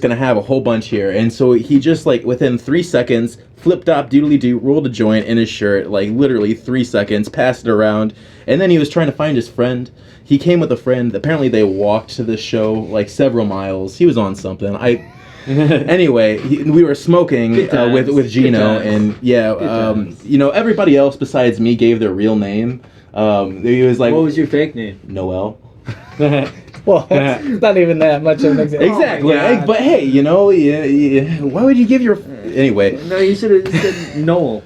gonna have a whole bunch here." And so he just like within 3 seconds, flip-top doodly-doo, rolled a joint in his shirt, like literally 3 seconds, passed it around, and then he was trying to find his friend. He came with a friend. Apparently, they walked to the show like several miles. He was on something. Anyway, we were smoking with Gino, and everybody else besides me gave their real name. He was like, What was your fake name? Noel. Well, it's not even that much of an example. Exactly. Oh my God. But hey, why would you give your... Anyway. No, you should have said Noel.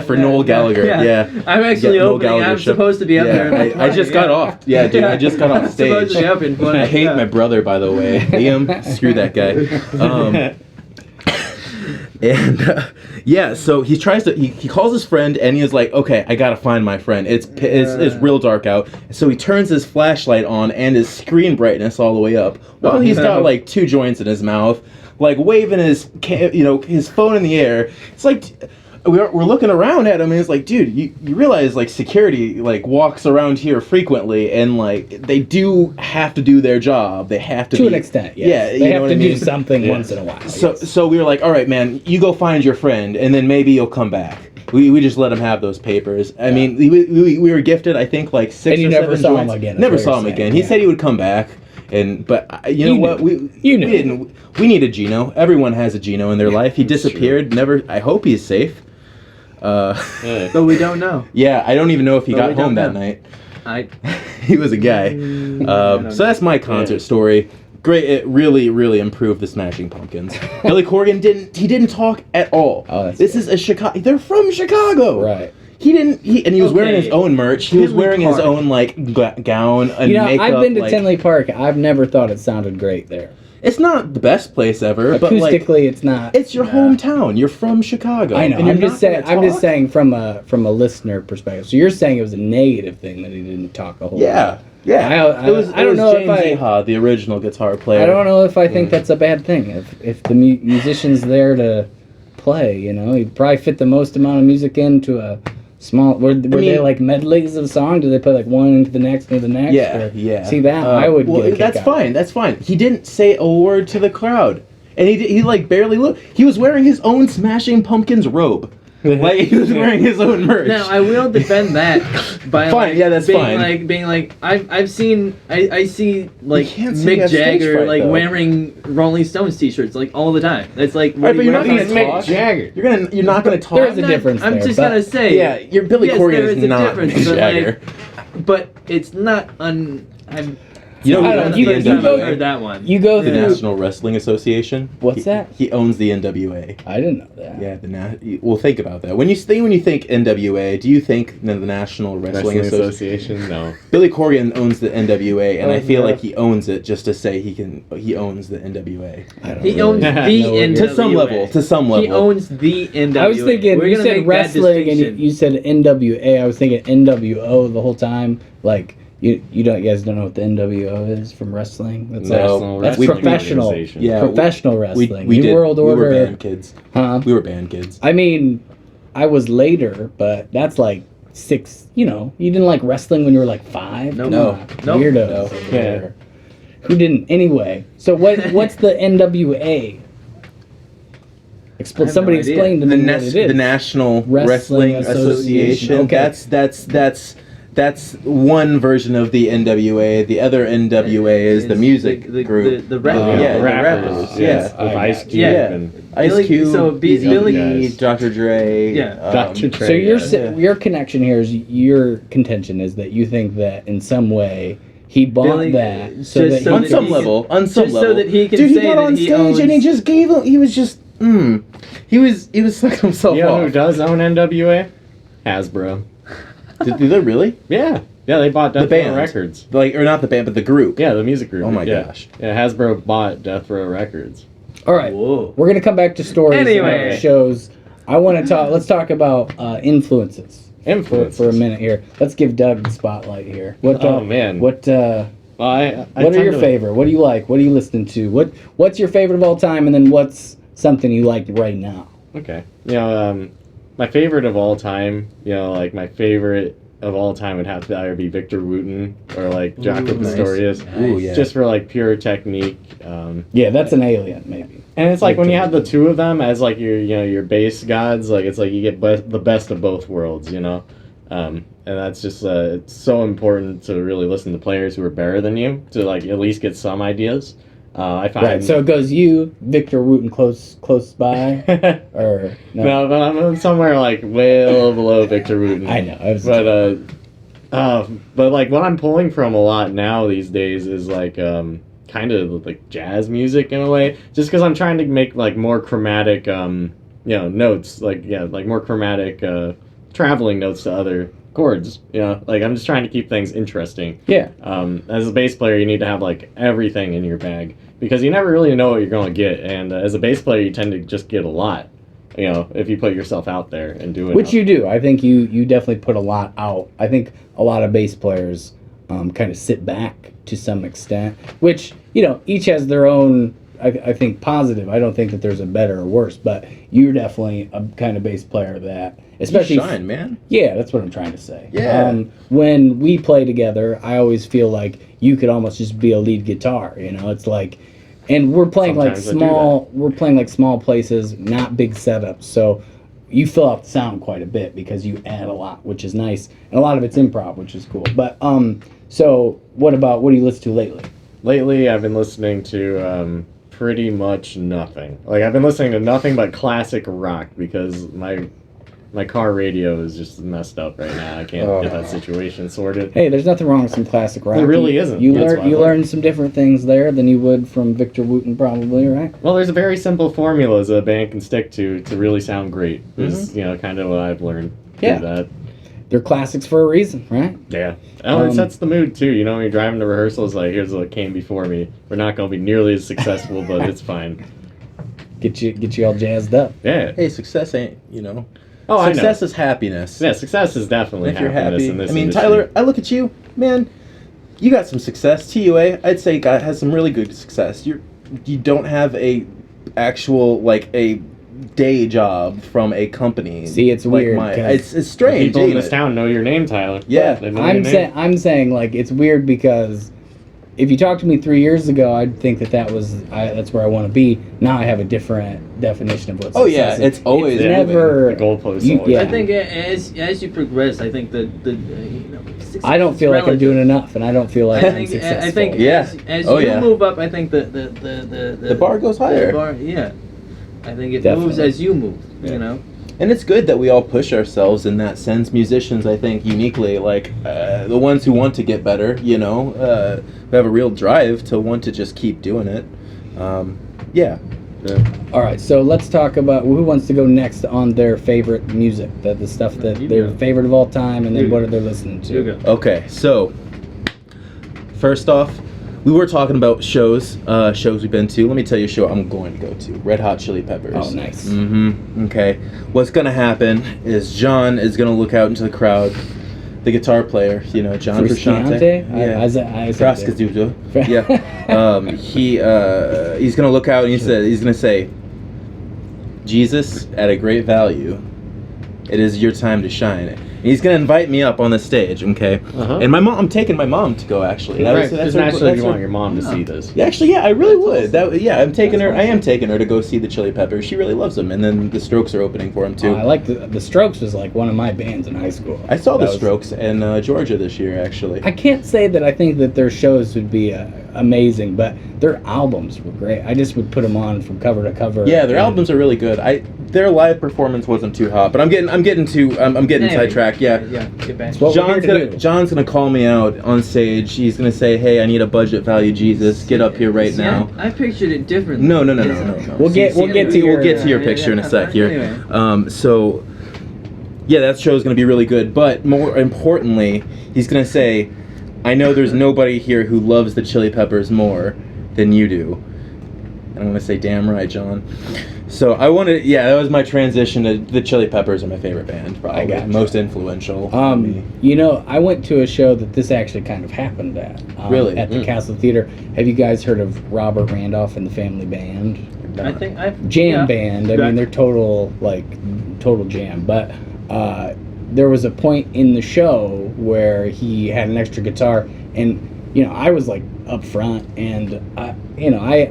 For Noel Gallagher. Yeah. I'm actually Yeah, Noel opening. Gallagher I'm show. supposed to be up there. Yeah, I just got off. Yeah, dude, I just got off stage. Supposed to be up in front. I hate my brother, by the way. Liam, screw that guy. And yeah, so he tries to he calls his friend and he is like, okay, I gotta find my friend. It's real dark out. So he turns his flashlight on and his screen brightness all the way up while he's got like 2 joints in his mouth, like waving his phone in the air. It's like we're looking around at him and it's like, dude, you realize like security like walks around here frequently and like they do have to do their job. They have to an extent, yes. Yeah, they have to do something once in a while. So we were like, all right, man, you go find your friend and then maybe you'll come back. We just let him have those papers. I mean, we were gifted, I think, like 6 and you or 7 never saw joints. him again. Never saw him again. He said he would come back. But you know what? We didn't. We need a Gino. Everyone has a Gino in their life. He disappeared. Never. I hope he's safe. But we don't know. Yeah, I don't even know if he got home that night. He was a guy. So that's my concert story. Great. It really, really improved the Smashing Pumpkins. Billy Corgan didn't talk at all. Oh, this is a Chicago. They're from Chicago. Right. He was wearing his own merch. He was wearing his own like gown and makeup. I've been to Tinley Park. I've never thought it sounded great there. It's not the best place ever, but acoustically, like, it's not. It's your hometown. You're from Chicago. I know. And I'm just saying from a listener perspective. So you're saying it was a negative thing that he didn't talk a whole lot. Yeah. I don't know James Iha, the original guitar player. I don't know if I think that's a bad thing. If the musician's there to play, he'd probably fit the most amount of music into a small. Were they like medleys of the song? Do they put like one into the next, into the next? Yeah. See that? I would get a kick that's out. fine. That's fine. He didn't say a word to the crowd, and he like barely looked. He was wearing his own Smashing Pumpkins robe. Like he was wearing his own merch. Now I will defend that by fine, yeah, that's fine. Being like I see like Mick Jagger like wearing Rolling Stones t-shirts like all the time. It's like right, but you're not gonna Mick Jagger. You're not gonna talk. There's a difference. I'm just gonna say. Yeah, your Billy Corgan is not Mick Jagger. But it's not You know, I don't know, he you owns go- heard that one. You go the through. National Wrestling Association. What's that? He owns the NWA. I didn't know that. Yeah, well, think about that. When you think NWA, do you think the National Wrestling Association? No. Billy Corgan owns the NWA, and I feel like he owns it just to say he owns the NWA. He owns the NWA. To some level. He owns the NWA. I was thinking you said wrestling and you said NWA. I was thinking NWO the whole time. Like you guys don't know what the NWO is from wrestling? That's that's professional. Yeah, professional wrestling. We did. World Order. We were band kids. Huh? We were band kids. I mean, I was later, but that's like 6. You didn't like wrestling when you were like 5. No. Weirdo. Yeah. Who didn't? Anyway, so what's the NWA? Somebody explain to me what it is. The National Wrestling Association. Okay. That's one version of the NWA. The other NWA is the music group. The rappers. Yeah. With Ice Cube and Ice Cube. So Billy, Dr. Dre. Dr. Dre. So your connection here is your contention is that you think that in some way he bought that so that on some level, so that he can dude, say he got that on he stage owns... and he just gave him. He was just He was sucking himself You know off. who does own NWA? Hasbro. Did they really? Yeah, they bought Death band. Row Records. Or not the band, but the group. Yeah, the music group. Oh my gosh. Yeah, Hasbro bought Death Row Records. All right, Whoa. we're gonna come back to stories Anyway. and shows. I want to talk. Let's talk about influences. For a minute here. Let's give Doug the spotlight here. Oh, man. What I are your favorite? What do you like? What are you listening to? What's your favorite of all time? And then what's something you like right now? Okay. My favorite of all time, like my favorite of all time would have to either be Victor Wooten or like Jaco Pastorius. Ooh, yeah. Just for like pure technique. Yeah, that's an alien maybe. And it's like when you have the two of them as like your bass gods, like it's like you get the best of both worlds, and that's just it's so important to really listen to players who are better than you to like at least get some ideas. I find Right, so it goes you, Victor Wooten close by, or no? No, but I'm somewhere like well below Victor Wooten. I know, but like what I'm pulling from a lot now these days is like kind of like jazz music in a way, just because I'm trying to make like more chromatic notes, like more chromatic traveling notes to other chords. Like I'm just trying to keep things interesting. Yeah. As a bass player, you need to have like everything in your bag because you never really know what you're going to get, and as a bass player, you tend to just get a lot. if you put yourself out there and do it. Which you do. I think you definitely put a lot out. I think a lot of bass players kind of sit back to some extent, which, each has their own, I think, positive. I don't think that there's a better or worse, but you're definitely a kind of bass player that, especially... You shine, man. Yeah, that's what I'm trying to say. Yeah. When we play together, I always feel like you could almost just be a lead guitar, It's like... And we're playing we're playing like small places, not big setups, so you fill out the sound quite a bit because you add a lot, which is nice, and a lot of it's improv, which is cool. But so what do you listen to lately? Lately, I've been listening to pretty much nothing. Like, I've been listening to nothing but classic rock because my car radio is just messed up right now. I can't get that situation sorted. Hey, there's nothing wrong with some classic rock. There really isn't. You learn some different things there than you would from Victor Wooten, probably, right? Well, there's a very simple formulas a band can stick to really sound great. Is kind of what I've learned. Yeah. Through that. They're classics for a reason, right? Yeah. It sets the mood, too. When you're driving to rehearsals, like, here's what came before me. We're not going to be nearly as successful, but it's fine. Get you all jazzed up. Yeah. Hey, success ain't, Oh, success is happiness. Yeah, success is definitely If you're happiness happy. in this I mean, industry. Tyler, I look at you, man. You got some success. TUA, I'd say, has some really good success. You don't have a actual a day job from a company. See, it's like weird. It's strange. People in ain't this it? town know your name, Tyler. Yeah. They know your name. I'm saying like it's weird because if you talked to me 3 years ago, I'd think that's where I want to be. Now I have a different definition of what success Oh yeah, is. it's always never the goalposts. yeah. I think as you progress, I think the I don't feel like I'm doing enough, and I don't feel like I'm successful. I think Yeah. as Oh, you yeah. move up, I think the bar goes higher. I think it Definitely. moves as you move. Yeah. And it's good that we all push ourselves in that sense. Musicians, I think, uniquely, the ones who want to get better, who have a real drive to want to just keep doing it. Yeah. All right, so let's talk about who wants to go next on their favorite music, the stuff that You their go. favorite of all time, and then You what go. are they listening to? You go. Okay, so first off, we were talking about shows we've been to. Let me tell you a show I'm going to go to. Red Hot Chili Peppers. Oh, nice. Mm-hmm. Okay. What's going to happen is John is going to look out into the crowd. The guitar player, John Frusciante. Yeah. Frascasuto. Yeah. He's going to look out and he's going to say, Jesus, at a great value, it is your time to shine. And he's going to invite me up on the stage, okay? Uh-huh. And I'm taking my mom to go, actually. Right, because naturally you her- want your mom to see this. Yeah, actually, yeah, I really would. I'm taking her. I am taking her to go see the Chili Peppers. She really loves them, and then the Strokes are opening for him too. I like the Strokes was like one of my bands in high school. I saw the That was- Strokes in Georgia this year, actually. I can't say that I think that their shows would be amazing, but their albums were great. I just would put them on from cover to cover. Yeah, their albums are really good. Their live performance wasn't too hot, but I'm getting Anyway, sidetracked. Yeah. Get back. What we're here to do. John's gonna call me out on stage. He's gonna say, "Hey, I need a budget value, Jesus. Get up here right See, now." I pictured it differently. No. We'll get to your picture in a sec here. Anyway. So, yeah, that show's going to be really good. But more importantly, he's going to say, I know there's nobody here who loves the Chili Peppers more than you do. And I'm going to say, damn right, John. So that was my transition to the Chili Peppers are my favorite band, probably. I gotcha. Most influential. on me. I went to a show that this actually kind of happened at. Really? At the Castle Theater. Have you guys heard of Robert Randolph and the Family Band? I think I've Jam band. I mean, they're total jam. But there was a point in the show where he had an extra guitar, and I was like up front, and I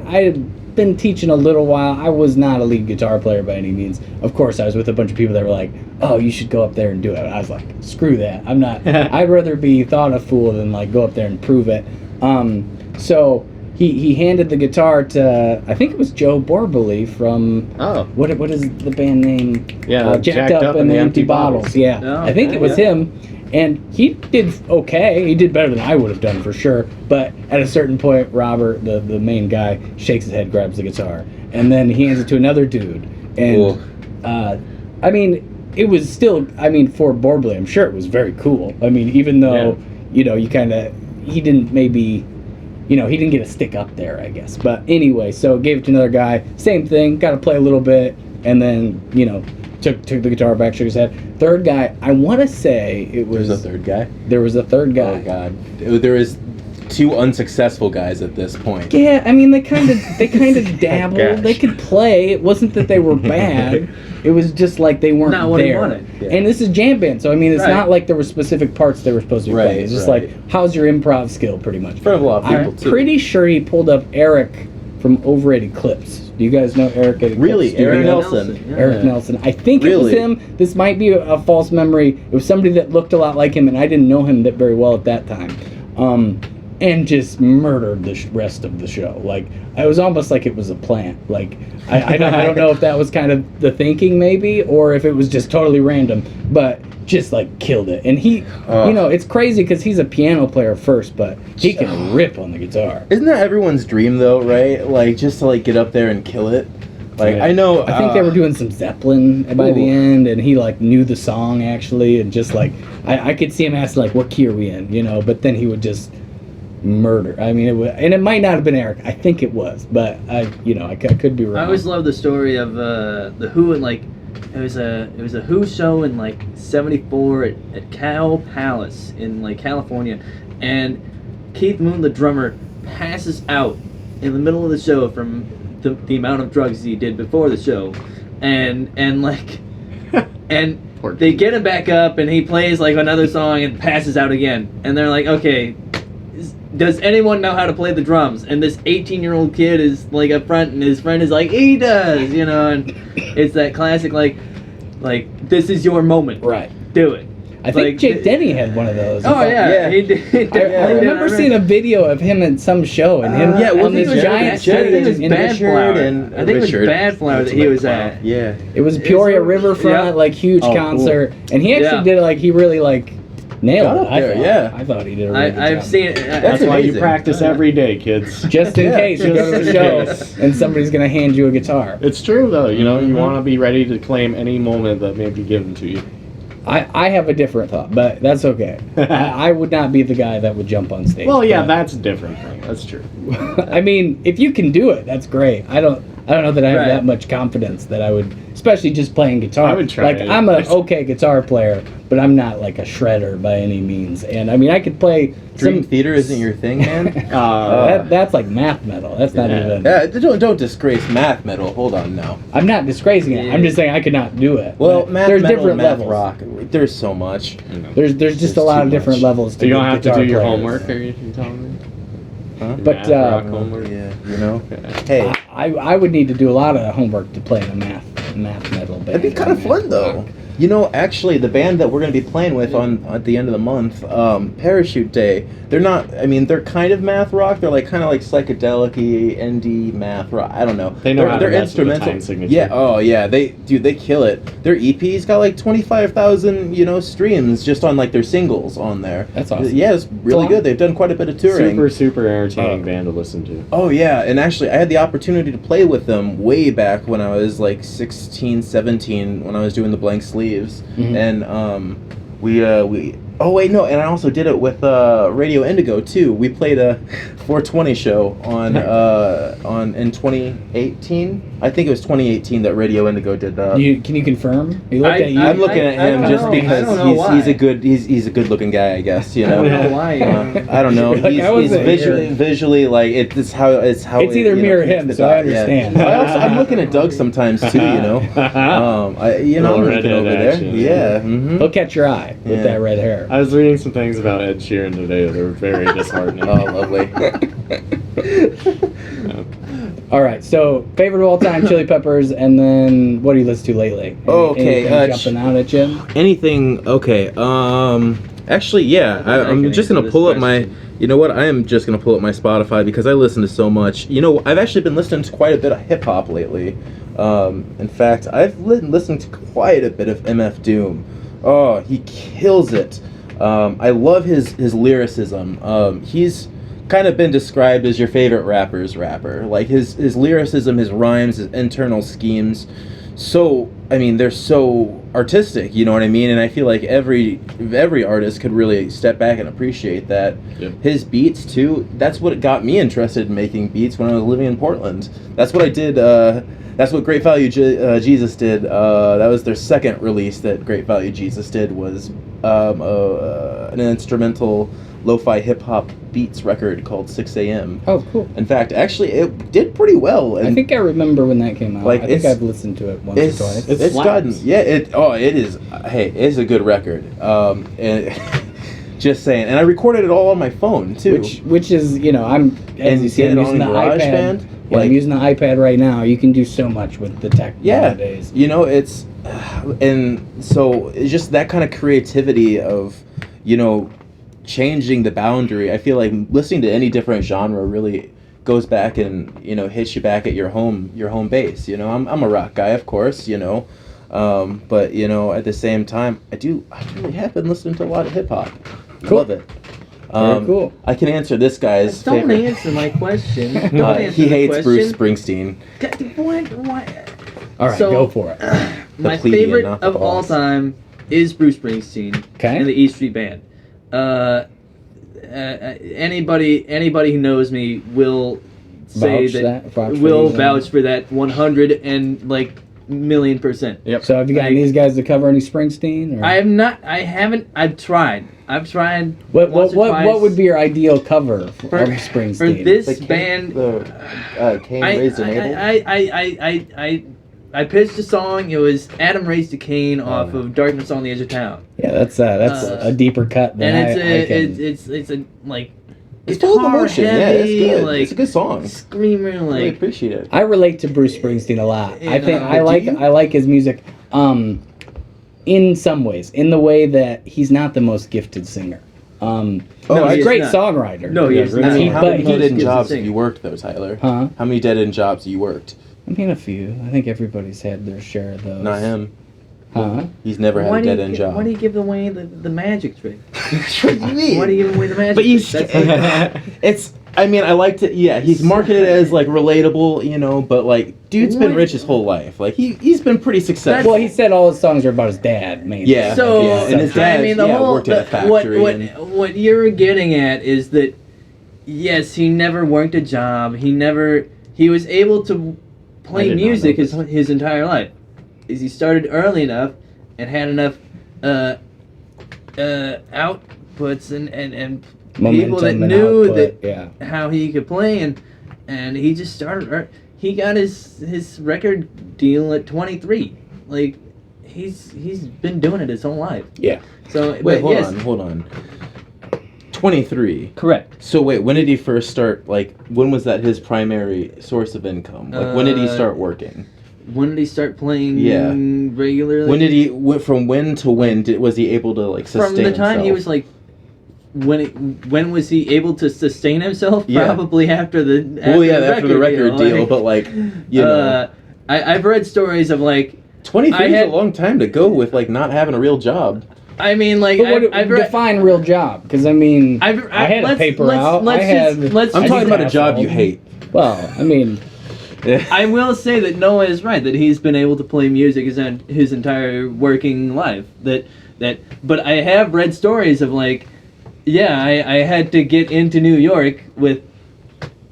had been teaching a little while. I was not a lead guitar player by any means. Of course, I was with a bunch of people that were like, "Oh, you should go up there and do it." I was like, "Screw that! I'm not. I'd rather be thought a fool than like go up there and prove it." So. He handed the guitar to, I think it was Joe Borbely from, what is the band name? Yeah, Jacked Up and the Empty Bottles. Yeah, Oh, I think it was him. And he did okay. He did better than I would have done for sure. But at a certain point, Robert, the main guy, shakes his head, grabs the guitar, and then he hands it to another dude. And, I mean, it was still, for Borbely, I'm sure it was very cool. I mean, even though, he didn't maybe... he didn't get a stick up there, I guess. But anyway, so gave it to another guy. Same thing. Got to play a little bit. and then took the guitar back, shook his head. Third guy, I want to say it was. There's a third guy. There was a third guy. Oh God, there is 2 unsuccessful guys at this point. Yeah, I mean they kind of dabbled. Gosh. They could play. It wasn't that they were bad. It was just like they weren't Not what he there. wanted. Yeah. And this is jam band, so I mean it's Right. not like there were specific parts they were supposed to be playing. It's just right. like, how's your improv skill, pretty much. In front of a lot of people I'm too. pretty sure he pulled up Eric from Overrated Clips. Do you guys know Eric at Really, Eclipse Eric Studios? Nelson. Yeah. Eric Nelson. I think it was Really? him. This might be a false memory. It was somebody that looked a lot like him, and I didn't know him that very well at that time. And just murdered the rest of the show. Like, it was almost like it was a plant. Like, I don't know if that was kind of the thinking, maybe, or if it was just totally random, but just, like, killed it. And he, it's crazy because he's a piano player first, but he can rip on the guitar. Isn't that everyone's dream though, right? Like just to like get up there and kill it. Like Yeah. I know. I think they were doing some Zeppelin by the end, and he like knew the song actually, and just like I could see him asking like, "What key are we in?" But then he would just murder. I mean, it might not have been Eric. I think it was, but I could be wrong. I always love the story of the Who in like it was a Who show in like '74 at Cow Palace in like California, and Keith Moon, the drummer, passes out in the middle of the show from the amount of drugs he did before the show, and they get him back up, and he plays like another song and passes out again, and they're like, okay, does anyone know how to play the drums? And this 18-year-old kid is like up front, and his friend is like, he does, and it's that classic like this is your moment, right. do it. I think like, Jake Denny had one of those. Oh yeah, Yeah. he did. I remember seeing a video of him at some show, and him yeah, on wasn't this it giant Jared? I think it was stage in Bad Richard Flower. and I think it was Richard. Bad Flower that he was at. Yeah. It was Peoria Riverfront, Yeah. like huge Oh, cool. concert, and he actually Yeah. did like he really like nailed Got it. up there, yeah. I thought he did a really good I've job. seen it. That's why you amazing. practice every day, kids. Just in Yeah. case you go to the show and somebody's gonna hand you a guitar. It's true though, you Mm-hmm. want to be ready to claim any moment that may be given to you. I have a different thought, but that's okay. I would not be the guy that would jump on stage. Well, yeah, but- that's a different thing. That's true. I mean, if you can do it, that's great. I don't know that I have Right. that much confidence that I would, especially just playing guitar. I would try Like it. I'm an okay guitar player, but I'm not like a shredder by any means. And I mean, I could play Dream some. theater isn't your thing, man. That's like math metal. That's not Yeah. even. Yeah, don't disgrace math metal. Hold on now. I'm not disgracing it. Yeah. I'm just saying I could not do it. Well, But math there's metal different and math levels. rock. There's so much. There's just There's a lot too of different much. levels. So you don't good have to guitar do your players. homework, are you telling me? Huh? But, Math, rock um, homework? Yeah, Hey, I would need to do a lot of homework to play in a math metal band. that'd be kind of fun though. Actually, the band that we're going to be playing with at the end of the month, Parachute Day, they're not, they're kind of math rock. They're kind of psychedelic-y, indie math rock. I don't know. They know how to they're mess with the instrumental. time signature. Yeah, oh yeah, they kill it. Their EP's got 25,000, streams just on their singles on there. That's awesome. Yeah, it's really Wow. good. They've done quite a bit of touring. Super entertaining band to listen to. Oh yeah, and actually I had the opportunity to play with them way back when I was 16, 17 when I was doing the Blank Sleeves. Mhm. And we oh wait, no, and I also did it with Radio Indigo too. We played a 420 show on in 2018. I think it was 2018 that Radio Indigo did that. Can you confirm? He looked at you. I'm looking at him I just don't know. I because don't know why. he's a good looking guy, I guess. I don't know why. I don't know. Like, He's, I wasn't visually it's how It's either me or him, so I understand. Yeah. I'm looking at Doug sometimes too. I'm Little looking redhead over there. action. Yeah. Mm-hmm. He'll catch your eye with Yeah. that red hair. I was reading some things about Ed Sheeran today that were very disheartening. Oh, lovely. All right, so favorite of all time, Chili Peppers, and then what do you listen to lately? Okay, Anything jumping out at you? Anything? Okay. Actually, yeah. I I'm can just answer gonna this pull up my. question. You know what? I am just gonna pull up my Spotify because I listen to so much. I've actually been listening to quite a bit of hip hop lately. In fact, I've been listening to quite a bit of MF Doom. Oh, he kills it. I love his lyricism. He's kind of been described as your favorite rapper's rapper. His lyricism, his rhymes, his internal schemes, so, I mean, they're so artistic, you know what I mean? And I feel like every artist could really step back and appreciate that. Yep. His beats too, that's what got me interested in making beats when I was living in Portland. That's what I did, that's what Great Value Jesus did. That was their second release that Great Value Jesus did, was an instrumental lo-fi hip-hop beats record called 6 a.m. Oh, cool. In fact, actually, it did pretty well. And I think I remember when that came out. Like, I think it's- I've listened to it once or twice. It's slaps. gotten, yeah. It is. Hey, it's a good record. And just saying. And I recorded it all on my phone too. Which is, you know, I'm as And you see, get I'm it using the on iPad. GarageBand, Yeah, like- I'm using the iPad right now. You can do so much with the tech nowadays. You know, it's, and so it's just that kind of creativity of, you know, changing the boundary. I feel like listening to any different genre really goes back and, you know, hits you back at your home base. You know, I'm a rock guy, of course, you know, but you know, at the same time, I really have been listening to a lot of hip hop. Cool. Love it. Very cool. I can answer this guy's Don't favorite. answer my question. Don't answer He the hates question. Bruce Springsteen. What? All right, So- go for it. My plebeian, favorite not the of all boss. time is Bruce Springsteen Okay. and the E Street Band. Anybody who knows me will say Vouch for will these, vouch for that 100% Yep. So have you got Like- any of these guys to cover any Springsteen? Or? I haven't. I've tried. What once or twice. would be your ideal cover of For Springsteen? this The band? Cain raised an Abel. I pitched a song. It was Adam Raised a Cain off no. of Darkness on the Edge of Town, Yeah, that's a deeper cut than and I can. it's a like It's full of guitar emotion. Yeah, heavy, it's good. like It's a good song. screamer, I really like appreciate it. I relate to Bruce Springsteen a lot. You I think know, I do like you? I like his music. In some ways, in the way that he's not the most gifted singer. No, He's he a is great not. songwriter. No, he is I not. mean, how But many he dead end gives a jobs sing. have you worked, though, Tyler? Huh? How many dead end jobs have you worked? I mean, a few. I think everybody's had their share of those. Not him. Huh? He's never had why a do you dead end job. Why do you give away the magic trick? What do you mean? Why do you give away the magic But you, trick? That's it's. I mean, I like to. Yeah, he's marketed as like relatable, you know. But like, dude's been What? rich his whole life. Like he's been pretty successful. Well, he said all his songs are about his dad, mainly. Yeah. So Yeah, and his dad, I mean, the yeah, whole worked at a factory and- what you're getting at is that yes, he never worked a job. He was able to play did not music know his entire life. Is he started early enough and had enough outputs and people that Momentum and knew output, that yeah. how he could play and he just started. He got his record deal at 23. Like he's been doing it his whole life. Yeah. So Wait, but hold on. 23. Correct. So wait, when did he first start? Like, when was that his primary source of income? Like, when did he start working? When did he start playing Yeah. regularly? When did he? From when to when was he able to like sustain From the time he himself? was like, when was he able to sustain himself? Yeah. Probably after the after the record deal, like, but like, you know, I've read stories of like, 23 I is had- a long time to go with like not having a real job. I mean, like, But what I've read. define real job? Because I mean, I had a paper out. Let's I just, had. let's I'm I talking did about a job you asphalt. hate. Well, I mean, I will say that Noah is right that he's been able to play music his entire working life. But I have read stories of like, yeah, I had to get into New York with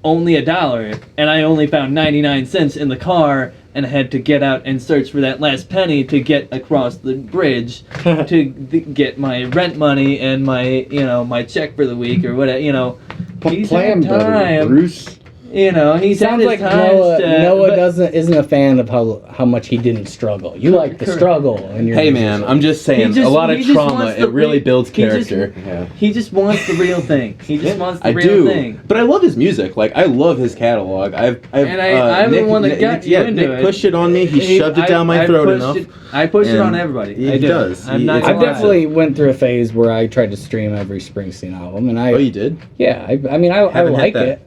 only $1, and I only found 99 cents in the car, and I had to get out and search for that last penny to get across the bridge to get my rent money and my check for the week or whatever. He's had time. Bruce. He's had sounds his like times Noah but- isn't a fan of how much he didn't struggle. You like the Correct. struggle, and you're Hey man, I'm just saying, He just- a lot of he just trauma, wants it the really re- builds he just- character. Yeah. He just wants the real thing. He just wants the I real do, thing. but I love his music. Like I love his catalog. I'm the one that got you into Nick it. pushed it on me. He shoved it down my throat enough. I pushed it And on everybody. he I do. does. I'm He- not it's I gonna lie. definitely went through a phase where I tried to stream every Springsteen album, and Oh, you did? yeah, I mean, I Haven't hit like that. it.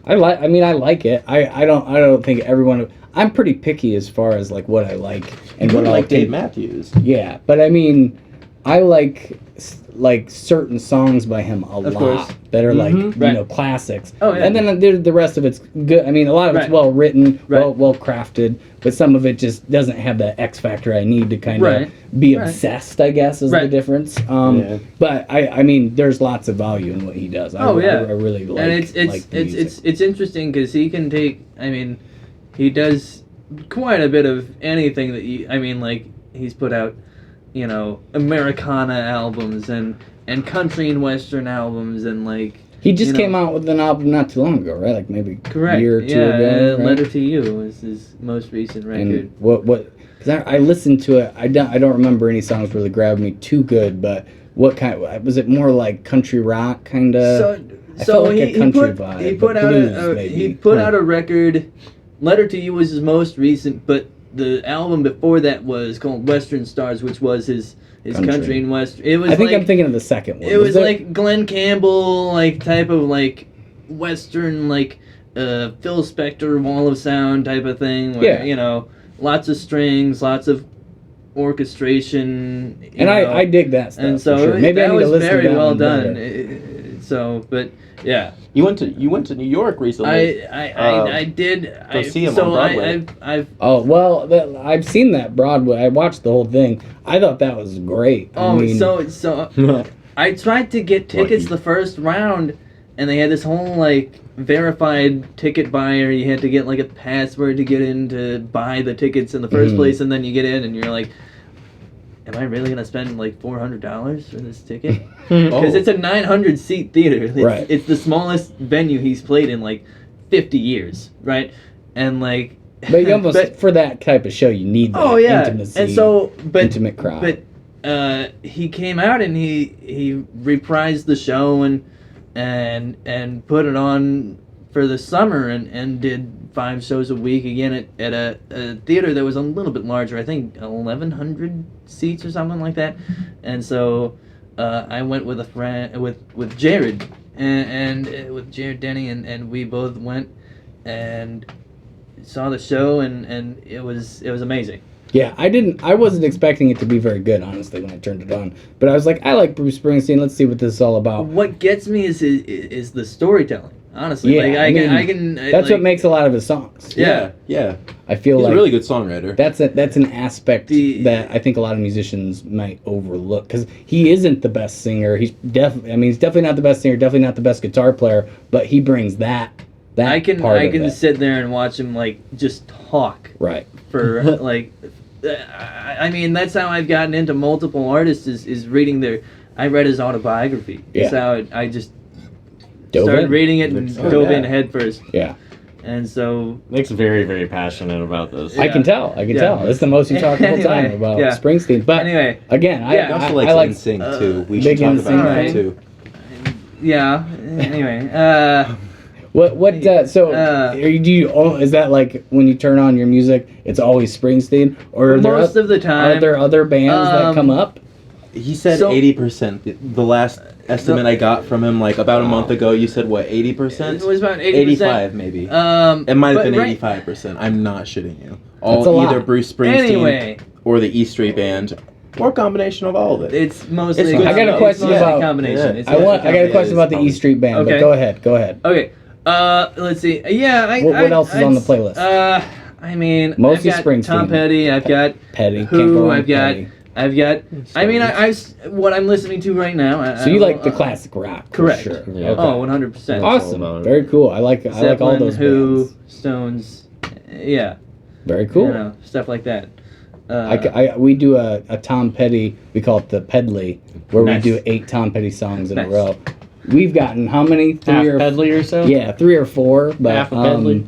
I like it. I don't think everyone. I'm pretty picky as far as like what I like and You what would I like like Dave to- Matthews. Yeah, but I mean, I like certain songs by him a lot course. that are like Right. classics. Oh, yeah. And then the rest of it's good. I mean, a lot of it's Right. well written, Right. well crafted, but some of it just doesn't have the X factor I need to kind of Right. be Right. obsessed, I guess, is the Right. difference. Yeah. But I mean, there's lots of value in what he does. Oh, yeah. I really like. And it's like the music. it's interesting because he can take. I mean, he does quite a bit of anything that like he's put out, Americana albums and country and western albums and like. He just you know. came out with an album not too long ago, right? Like maybe Correct. a year or two yeah, ago. Right? Letter to You is his most recent record. And what? Because I listened to it. I don't remember any songs really grabbed me too good. But what kind? Was it more like country rock kind of? I felt like a country vibe. He but put out blues, maybe. he put out a record. Letter to You was his most recent, but the album before that was called Western Stars, which was his country and western. It was. I think I'm thinking of the second one. It was like Glenn Campbell, like type of like western, like Phil Spector Wall of Sound type of thing. Where, Yeah. Lots of strings, lots of orchestration. And I dig that stuff. And so for sure. Maybe that I need to was listen very to that well one done. better. But yeah. You went to New York recently. I did. Go see him so on Broadway. I've Oh well, I've seen that Broadway. I watched the whole thing. I thought that was great. Oh, I mean, so I tried to get tickets the first round, and they had this whole like verified ticket buyer. You had to get like a password to get in to buy the tickets in the first place, and then you get in, and you're like, "Am I really gonna spend like $400 for this ticket?" Because it's a 900 seat theater. Right. It's the smallest venue he's played in like 50 years, right? And like. But you almost for that type of show, you need that intimacy. And so, intimate crowd. But he came out and he reprised the show and put it on for the summer and did 5 shows a week again at a theater that was a little bit larger. I think 1,100 seats or something like that. And so I went with a friend with Jared and with Jared Denny and we both went and saw the show and it was amazing. Yeah, I wasn't expecting it to be very good, honestly, when I turned it on. But I was like, I like Bruce Springsteen. Let's see what this is all about. What gets me is the storytelling. Honestly, Yeah, like I can. That's what makes a lot of his songs. Yeah. I feel He's like a really good songwriter. that's an aspect that I think a lot of musicians might overlook because he isn't the best singer. He's definitely not the best singer. Definitely not the best guitar player. But he brings that. I can part of it. sit there and watch him like just talk Right. for like. I mean, that's how I've gotten into multiple artists is reading their. I read his autobiography. Yeah. That's how I just Dove started in. reading it and dove in head first. Yeah. And so Nick's very, very passionate about this. I can tell. It's the most you talk the whole time Anyway, about yeah. Springsteen. But Anyway, again, He also likes I like NSYNC too. We big should talk about NSYNC that too. yeah. Anyway, is that like when you turn on your music, it's always Springsteen, or most of the time, are there other bands that come up? He said So- 80%. The last estimate I got from him, like about a month ago, you said what, 80%? it was about 80%. 85 maybe. It might have been 85%. I'm not shitting you. That's a lot. Either Bruce Springsteen Anyway, or the E Street Band, or a combation of all of it. it's mostly. It's good I got a stuff. question Yeah. about- combination. Yeah. It's I got a question about the probably- E Street Band. Okay. But go ahead. Okay. Let's see. Yeah. What else is on the playlist? I mean, Mostly I've got Springsteen. Tom Petty. I've got Petty. Can't Who. go wrong I've with got. Petty. I've got. I mean, what I'm listening to right now. So you like the classic rock? for Correct. Sure. Yeah. Okay. Oh, 100%. Awesome. all about it. Very cool. I like all Zeppelin, those Who, bands. Stones. Yeah. Very cool. Stuff like that. We do a Tom Petty. We call it the Pedley, where Nice. we do 8 Tom Petty songs in Nice. a row. We've gotten how many? Half pedley or so? Yeah, 3 or 4. But, Half a pedley?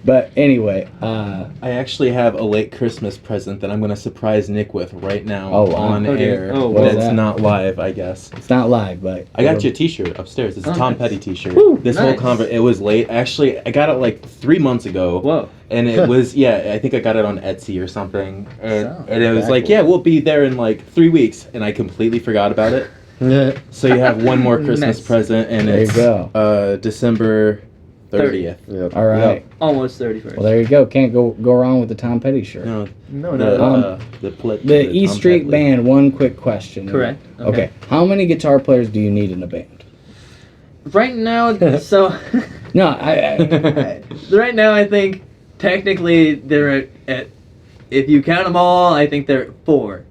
but anyway, I actually have a late Christmas present that I'm going to surprise Nick with right now Oh, wow. on Oh, dear. air. Oh, what is That's that? not live, I guess. it's not live, but I got you a T-shirt upstairs. It's a Oh, Tom nice. Petty T-shirt. Woo, this nice. whole it was late. Actually, I got it like 3 months ago. Whoa. And it was, I think I got it on Etsy or something. And, So, and it was like, cool. we'll be there in like 3 weeks. And I completely forgot about it. So you have one more Christmas Nice. present, and There you it's go. December 30th. Yep. All right. Almost 31st. Well, there you go. Can't go wrong with the Tom Petty shirt. No, no, The E Street Band. One quick question. Correct. Okay. How many guitar players do you need in a band? Right now, so No, I right now I think technically they're at if you count them all, I think they're at 4,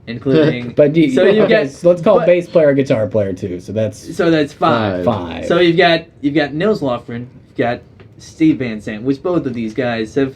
including. but you, so you okay, get. so let's call but- bass player, guitar player too. So that's So that's 5. 5. So you've got Nils Lofgren, you've got Steve Van Sant, which both of these guys have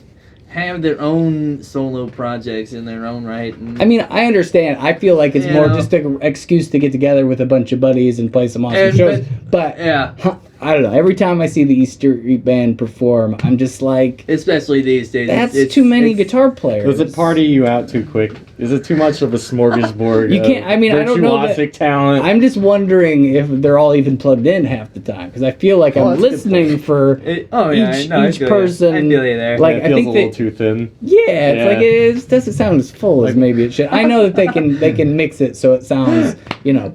their own solo projects in their own right. And I mean, I understand. I feel like it's You more know. just an excuse to get together with a bunch of buddies and play some awesome shows. But yeah, I don't know. Every time I see the E Street Band perform, I'm just like, especially these days. that's too many guitar players. Does it party you out too quick? Is it too much of a smorgasbord? You can't- I mean, I don't know that- virtuosic talent. I'm just wondering if they're all even plugged in half the time because I feel like Oh, I'm that's a good listening for each each person. I feel you there. Like, it I feels think a they- little too thin. Yeah, it's Yeah. like it doesn't sound as full as maybe it should. I know that they can mix it so it sounds,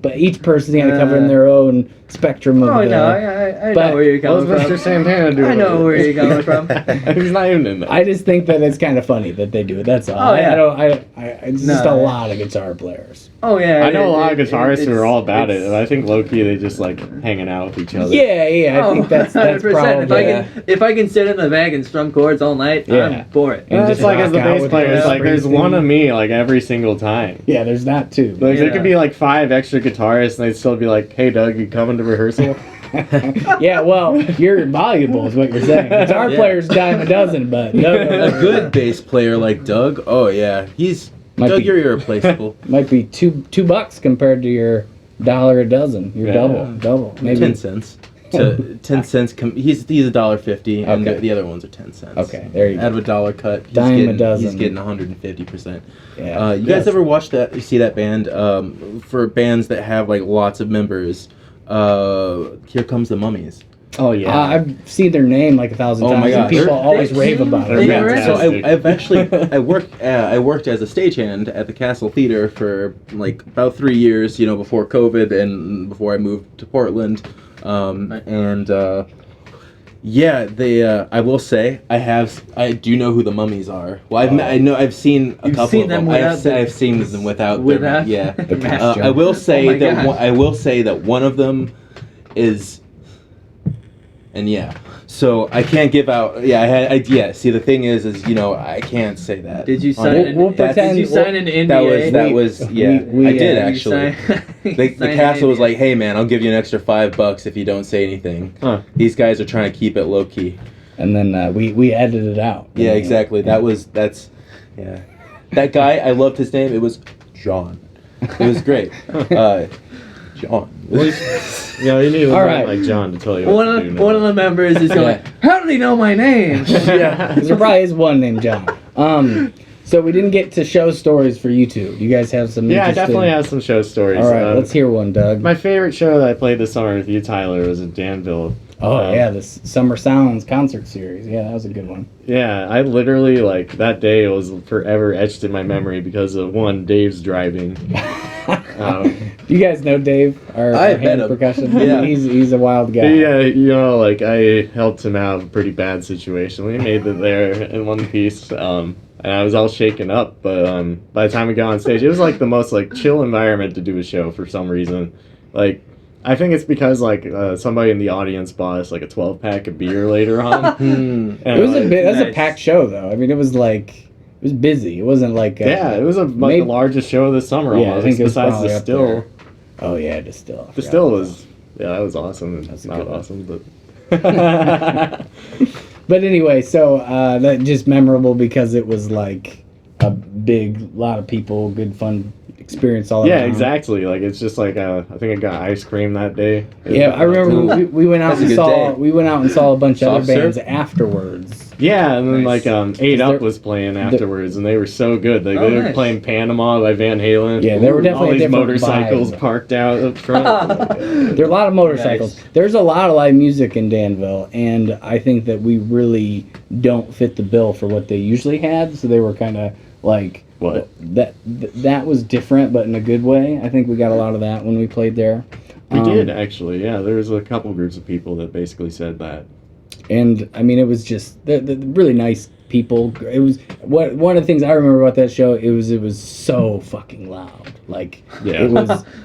but each person's got to cover in their own spectrum of Oh the. no, I but- know where you're What coming was from. Mr. Santana doing? I know where you're coming from. He's not even in there. I just think that it's kind of funny that they do it. That's all. Oh, yeah. I don't. It's just a No, yeah. lot of guitar players. Oh yeah, I know a lot of guitarists who are all about it, it's- and I think low-key they just like hanging out with each other. Yeah. I think that's 100%. probably. If I can sit in the back and strum chords all night, Yeah. I'm for it. And And just it's like as the rock out bass with player, it's the like there's Springsteen. one of me like every single time. Yeah, there's not two. Like there Yeah. could be like 5 extra guitarists, and they'd still be like, "Hey, Doug, you coming to rehearsal?" Yeah, well, you're valuable is what you're saying. Guitar Yeah. players dime a dozen, but A good bass player like Doug, oh yeah, Might Doug, be- you're irreplaceable. might be $2 compared to your $1 a dozen. You're Yeah. double, maybe 10 cents. To 10 cents. He's $1.50, and Okay. the other ones are 10 cents. Okay, there you go. Out of a dollar cut, he's Dime a getting, dozen. He's getting 150%. Yeah. You guys ever watch that? You see that band? For bands that have like lots of members, Here Comes the Mummies. Oh yeah. I've seen their name like 1,000 Oh times. my and gosh. people always rave about They're it. They were- So fantastic. I've actually I worked as a stagehand at the Castle Theater for like about 3 years, before COVID and before I moved to Portland, yeah, they. I will say I do know who the Mummies are. Well, I've seen a You've couple seen of them them. without the- I've seen them without. Without yeah. the mask. I will say Oh my that gosh. I will say that one of them is. And yeah, so I can't give out. Yeah, see, the thing is, I can't say that. Did you on sign? it. We'll pretend- Did you sign an NDA? That was yeah. we- I did you actually. You The signed an castle was NDA. like, "Hey man, I'll give you an extra $5 if you don't say anything." Huh. These guys are trying to keep it low key. And then we edited it out. Yeah, exactly. That's yeah. That guy, I loved his name. It was John. It was great. John. You need to All look right. like John to tell you One what of to do. one of the members is going, "How did he know my name?" Yeah, there probably is one named John. So we didn't get to show stories for you two. You guys have some. Yeah, I interesting- definitely have some show stories. All right, let's hear one, Doug. My favorite show that I played this summer with you, Tyler, was in Danville. Oh yeah, the Summer Sounds concert series. Yeah, that was a good one. Yeah, I literally, that day was forever etched in my memory because of, one, Dave's driving. You guys know Dave, our I've met hand him. percussion. Yeah. He's a wild guy. Yeah, I helped him out of a pretty bad situation. We made it there in one piece, and I was all shaken up, but by the time we got on stage, it was, the most, chill environment to do a show for some reason. I think it's because, somebody in the audience bought us, a 12-pack of beer later on. And, It was a Nice. packed show though. I mean, it was busy. It wasn't like Yeah, it was the largest show of the summer Yeah, I almost, think it was besides probably the up Still. there. Oh yeah, Distill. The Still was, that was awesome. That's It's a not good one. awesome, but... But anyway, so that just memorable because it was a big lot of people, good fun experience all Yeah, around. exactly. It's just I think I got ice cream that day. Yeah, I remember we went out That's a and good saw day. we went out and saw a bunch of other Soft serve? bands afterwards. Yeah, and then Nice. 8 Up there- was playing afterwards, and they were so good. They were nice. playing Panama by Van Halen. Yeah, they were definitely all a these different motorcycles vibe. parked out up front. There are a lot of motorcycles. Nice. There's a lot of live music in Danville, and I think that we really don't fit the bill for what they usually had. So they were kind of What? that was different, but in a good way. I think we got a lot of that when we played there. We did actually. Yeah, there was a couple groups of people that basically said that. And I mean, it was just the really nice people. It was one of the things I remember about that show. It was so fucking loud. Like Yeah.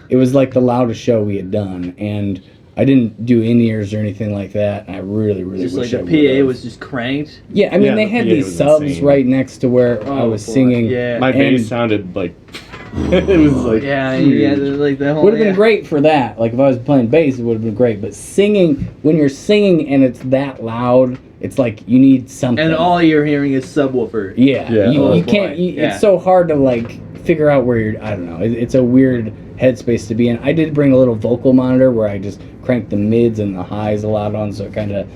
it was like the loudest show we had done, and I didn't do in-ears or anything like that. And I really Just wish like I the PA would've. was just cranked. Yeah, I mean, Yeah, they the had PA these was subs insane. right next to where I Oh, was boy. singing. Yeah. My bass And- sounded like it was like Yeah, huge. like the whole. Would have been great for that. Like if I was playing bass, it would have been great. But singing, when you're singing and it's that loud, it's like you need something. And all you're hearing is subwoofer. Yeah, Yeah. you, Oh, you boy. can't. Yeah. It's so hard to like figure out where you're. I don't know. It's a weird headspace to be in. I did bring a little vocal monitor where I just cranked the mids and the highs a lot on, so it kind of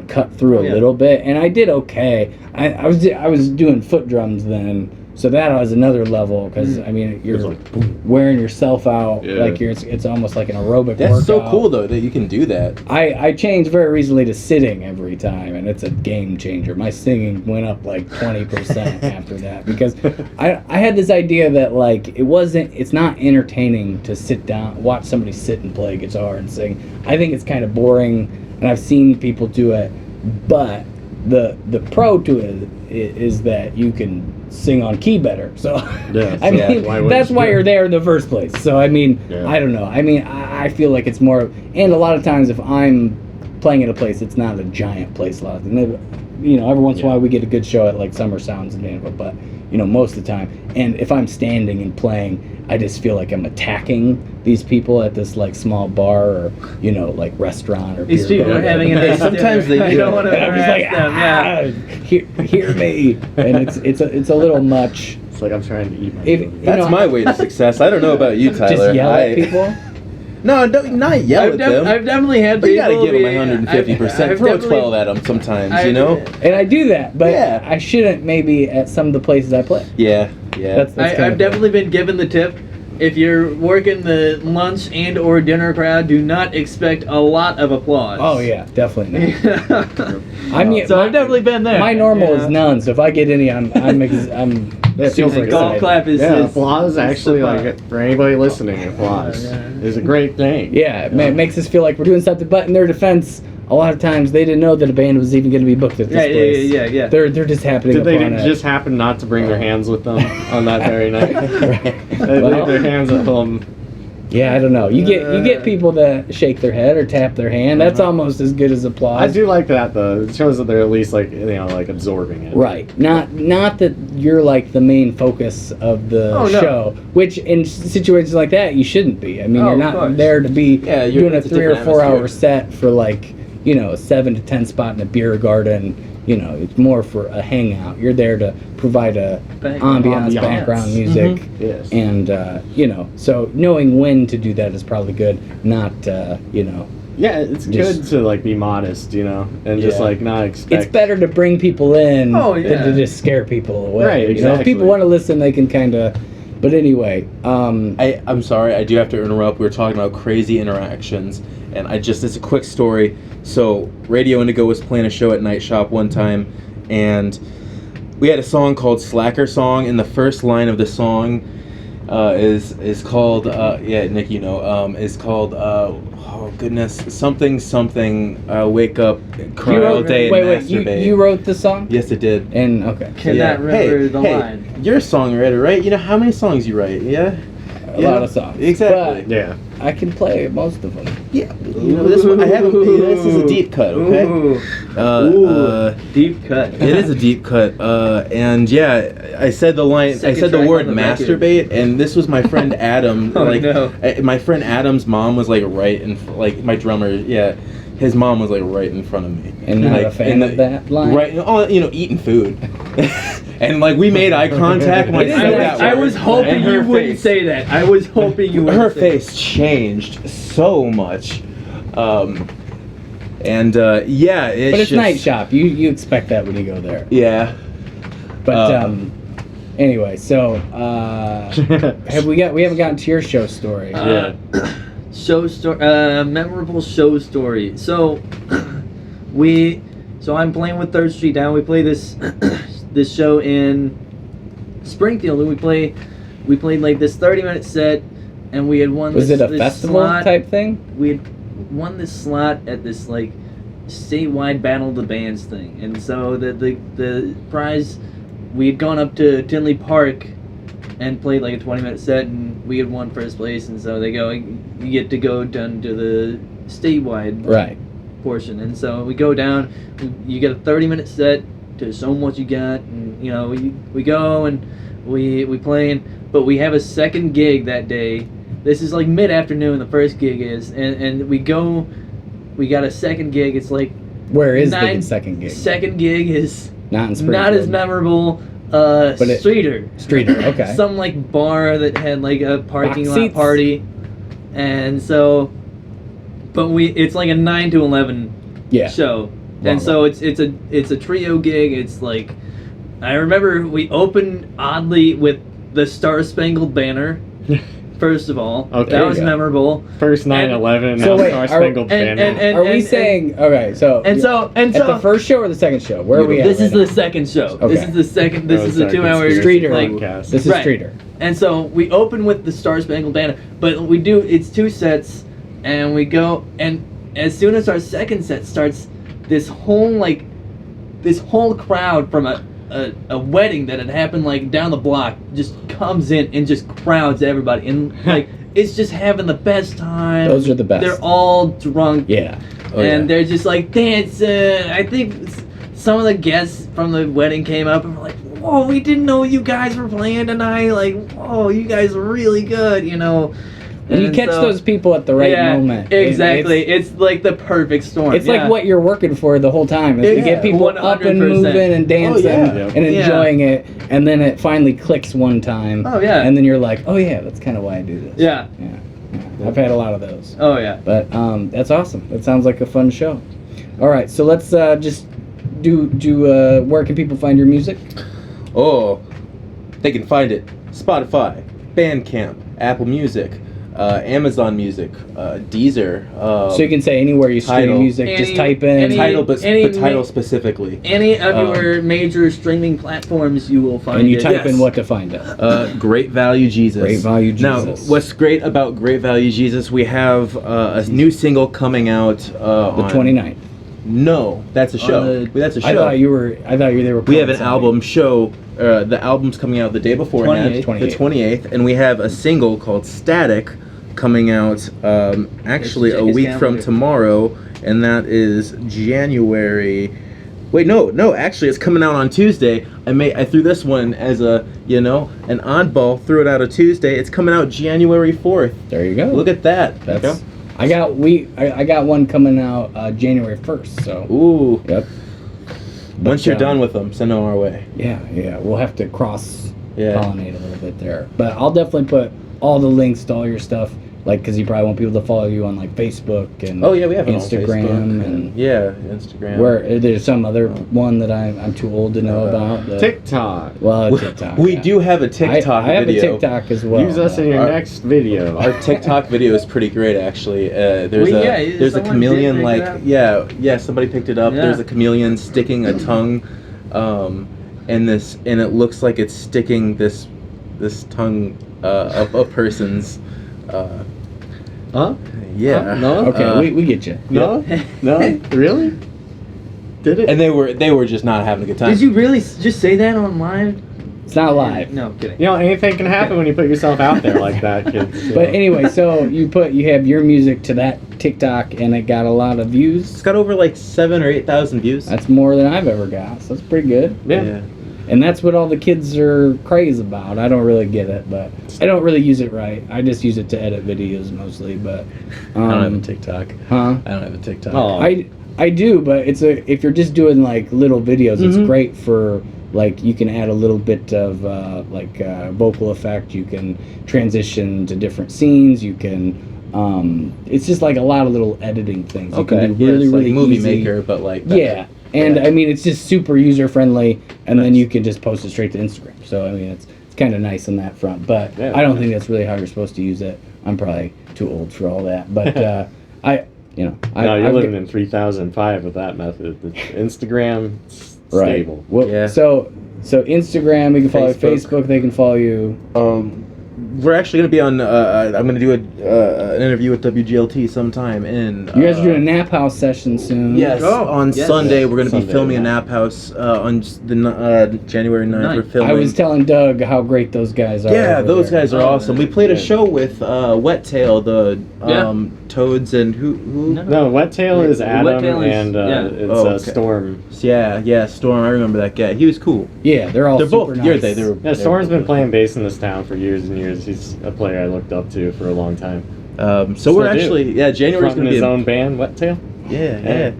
cut through a little bit, and I did okay. I was doing foot drums then. So that was another level because I mean you're like, wearing yourself out Yeah. like it's almost like an aerobic That's workout. so cool though that you can do that. I changed very recently to sitting every time, and it's a game changer. My singing went up like 20% after that because I had this idea that like it's not entertaining to sit down, watch somebody sit and play guitar and sing. I think it's kind of boring, and I've seen people do it, but the pro to it is that you can sing on key better. So Yeah, I so mean that's why you're there in the first place. So I mean Yeah. I don't know. I mean I feel like it's more, and a lot of times if I'm playing at a place, it's not a giant place. A lot of times, every once in a while we get a good show at like Summer Sounds in Danville, but most of the time. And if I'm standing and playing, I just feel like I'm attacking these people at this like small bar or like restaurant or These beer people are garden. having a nice Sometimes dinner. they I do. don't want to And I'm just like, harass them. Yeah. hear me. And it's a little much. It's like I'm trying to eat my If, food. That's my way to success. I don't know about you, Tyler. Just yell at people. No, not yell at them. I've definitely had But you people. gotta give them be- 150%. I've Throw a definitely- 12 at them sometimes, I- And I do that, but Yeah. I shouldn't maybe at some of the places I play. Yeah. That's kind I've of definitely been given the tip. If you're working the lunch and or dinner crowd, do not expect a lot of applause. Oh yeah, definitely not. I mean, So I've definitely been there. my normal Yeah. is none. So if I get any, I'm It feels super like golf excited. clap is Yeah, is- applause is actually, super- like, for anybody listening, applause Yeah. is a great thing. Yeah, it makes us feel like we're doing something. But in their defense, a lot of times they didn't know that a band was even going to be booked at this Yeah, place. yeah. They're just happening Did they upon it. just happen not to bring their hands with them on that very night? They Well, leave their hands at home. Yeah, I don't know. You get people that shake their head or tap their hand. That's almost as good as applause. I do like that though. It shows that they're at least like like absorbing it. Right. Not that you're like the main focus of the Oh, no. show, which in situations like that you shouldn't be. I mean, Oh, you're of not course. there to be Yeah, doing a it's a 3 or different 4 hour atmosphere. set for like, a 7 to 10 spot in a beer garden. It's more for a hangout. You're there to provide a ambiance, background music. Yes. And so knowing when to do that is probably good. Not Yeah, it's Just- good to like be modest, and just Yeah. like not expect. it's better to bring people in Oh, than yeah. to just scare people away. Right, If exactly. people want to listen, they can kind of. But anyway, I'm sorry, I do have to interrupt. We were talking about crazy interactions, and it's a quick story. So, Radio Indigo was playing a show at Night Shop one time, and we had a song called Slacker Song, and the first line of the song is called, Nick, is called, oh goodness, something, wake up, cry all day, and masturbate. you wrote the song? Yes, it did. And okay. Cannot remember the line. You're a songwriter, right? You know how many songs you write, yeah? A lot of songs. Exactly. Yeah. But I can play most of them. Yeah, this one I haven't. This is a deep cut, okay? Ooh. Deep cut. It is a deep cut, and yeah, I said the line. I Second said the track word on the record. masturbate, and this was my friend Adam. Oh, no. My friend Adam's mom was like right in, my drummer. Yeah, his mom was like right in front of me. And not like, a fan of that line? Right, eating food, and like we made eye contact when I said that I word, was hoping and you her wouldn't face- say that. I was hoping you wouldn't her say face changed so much, and yeah, it's But it's just, Night Shop. You expect that when you go there. Yeah. But anyway, so we haven't gotten to your show story. Yeah. Show story, memorable show story. So, I'm playing with Third Street Down. We play this this show in Springfield, and we played like this 30-minute set, and we had won. Was this, it a this festival slot. type thing? We had won this slot at this like statewide battle of the bands thing, and so the prize, we had gone up to Tinley Park and played like a 20-minute set, and we had won first place, and so they go, you get to go down to the statewide Right. portion, and so we go down, you get a 30-minute set to show them what you got, and you know, we go and we play, but we have a second gig that day. This is like mid-afternoon, the first gig is, and we got a second gig. It's like, Where is the second gig? Second gig is Not in Springfield. not as memorable. Streeter. Streeter, okay. Some like bar that had like a parking Box lot seats? party, and so, but it's like a 9 to 11 Yeah. show, Wow. and so it's a trio gig. It's like, I remember we opened oddly with the Star Spangled Banner. First of all, Okay. that was Yeah. memorable. First 9/11, So now wait, Star Spangled Banner. and- Are we saying okay? So And so at the first show or the second show? Where are we at? this is right the second show. This Okay. is the second. This Oh, is the sorry, 2 hour conspiracy Streeter. like, podcast. This is Right. Streeter. And so we open with the Star Spangled Banner, but we do, it's 2 sets, and we go, and as soon as our second set starts, this whole crowd from a wedding that had happened like down the block just comes in and just crowds everybody, and like it's just having the best time. Those are the best. They're all drunk. Yeah. Oh, And yeah. they're just like dancing. I think some of the guests from the wedding came up and were like, "Whoa, we didn't know you guys were playing tonight. Like, whoa, you guys are really good," you know. And you catch so- those people at the right moment. Exactly. It's like the perfect storm. It's like what you're working for the whole time. Is to get people up and 100%. moving and dancing yeah. and Yeah. enjoying it, and then it finally clicks one time. Oh, yeah. And then you're like, oh yeah, that's kind of why I do this. Yeah. Yeah. I've had a lot of those. Oh yeah. But that's awesome. That sounds like a fun show. All right, so let's just do where can people find your music? Oh, they can find it Spotify, Bandcamp, Apple Music, Amazon Music, Deezer. So you can say anywhere you stream Tidal. music, just type in Title, but any Title ma- specifically. Any of your major streaming platforms, you will find and you it. type in Yes. what to find it. Great Value Jesus. Great Value Now, Jesus. what's great about Great Value Jesus? We have a new single coming out. The on 29th. No, that's a show. That's a show. I thought they were. We have an coinciding. album show. The album's coming out the day beforehand, 28th. the 28th, and we have a single called Static coming out actually Check a his week from calendar. tomorrow, and that is January. Wait, no, actually, it's coming out on Tuesday. I threw this one as an oddball. Threw it out a Tuesday. It's coming out January 4th. There you go. Look at that. That's. I got one coming out January 1st. So. Ooh. Yep. Once you're done with them, send them our way. Yeah. We'll have to cross Yeah. pollinate a little bit there, but I'll definitely put all the links to all your stuff, like because you probably want people to follow you on like Facebook and Oh yeah, we have it on Instagram Facebook and yeah, Instagram. where there's some other one that I'm too old to know about. TikTok. Well, TikTok. We yeah. do have a TikTok I have video. a TikTok as well. Use us in your Our- next video. Our TikTok video is pretty great, actually. There's Well, a yeah, there's a someone chameleon did pick it up. yeah, somebody picked it up. Yeah. There's a chameleon sticking a tongue, and it looks like it's sticking this tongue up a person's. Huh? Yeah. No? Okay, we get you. No? No? Really? Did it? And they were just not having a good time. Did you really just say that on live? It's not live. No, I'm kidding. You know, anything can happen when you put yourself out there like that, kids. But anyway, so you have your music to that TikTok, and it got a lot of It's views. got over like 7,000 or 8,000 views. That's more than I've ever got. So that's pretty good. Yeah. And that's what all the kids are crazy about. I don't really get it, but I don't really use it right. I just use it to edit videos mostly. But I don't have a TikTok. Huh? I don't have a TikTok. Oh. I do, but if you're just doing like little videos, it's Mhm. great for like you can add a little bit of vocal effect. You can transition to different scenes. You can. It's just like a lot of little editing things. You can do really, it's really like Movie easy. Maker, but like Yeah, and Yeah. I mean it's just super user friendly, and then Nice. you can just post it straight to Instagram. So I mean it's kind of nice on that front. But Yeah. I don't think that's really how you're supposed to use it. I'm probably too old for all that. But No, you're I've living got- in 3005 with that method. The Instagram, it's right. stable. Well, Yeah. So Instagram, you can follow Facebook. Facebook. They can follow you. we're actually gonna be on. I'm gonna do an interview with WGLT sometime in. You guys are doing a nap house session soon. Yes, Oh, on yes. Sunday we're gonna be Sunday, filming a yeah. nap house on the January 9th. We're filming. I was telling Doug how great those guys are. Yeah, over those there. guys are Oh, awesome. We played a yeah. show with Wet Tail, the Yeah. Toads, and who? No, Wet Tail is Wet Adam, Tail is- and yeah. it's Oh, okay. Storm. Yeah, Storm. I remember that guy. He was cool. Yeah, they're all They're super both. nice. Yeah, they were. Yeah, Storm's been playing bass in this town for years and years. He's a player I looked up to for a long time. So we're Still do. actually January's Fronting gonna be his a- own band, Wet Tail. Yeah.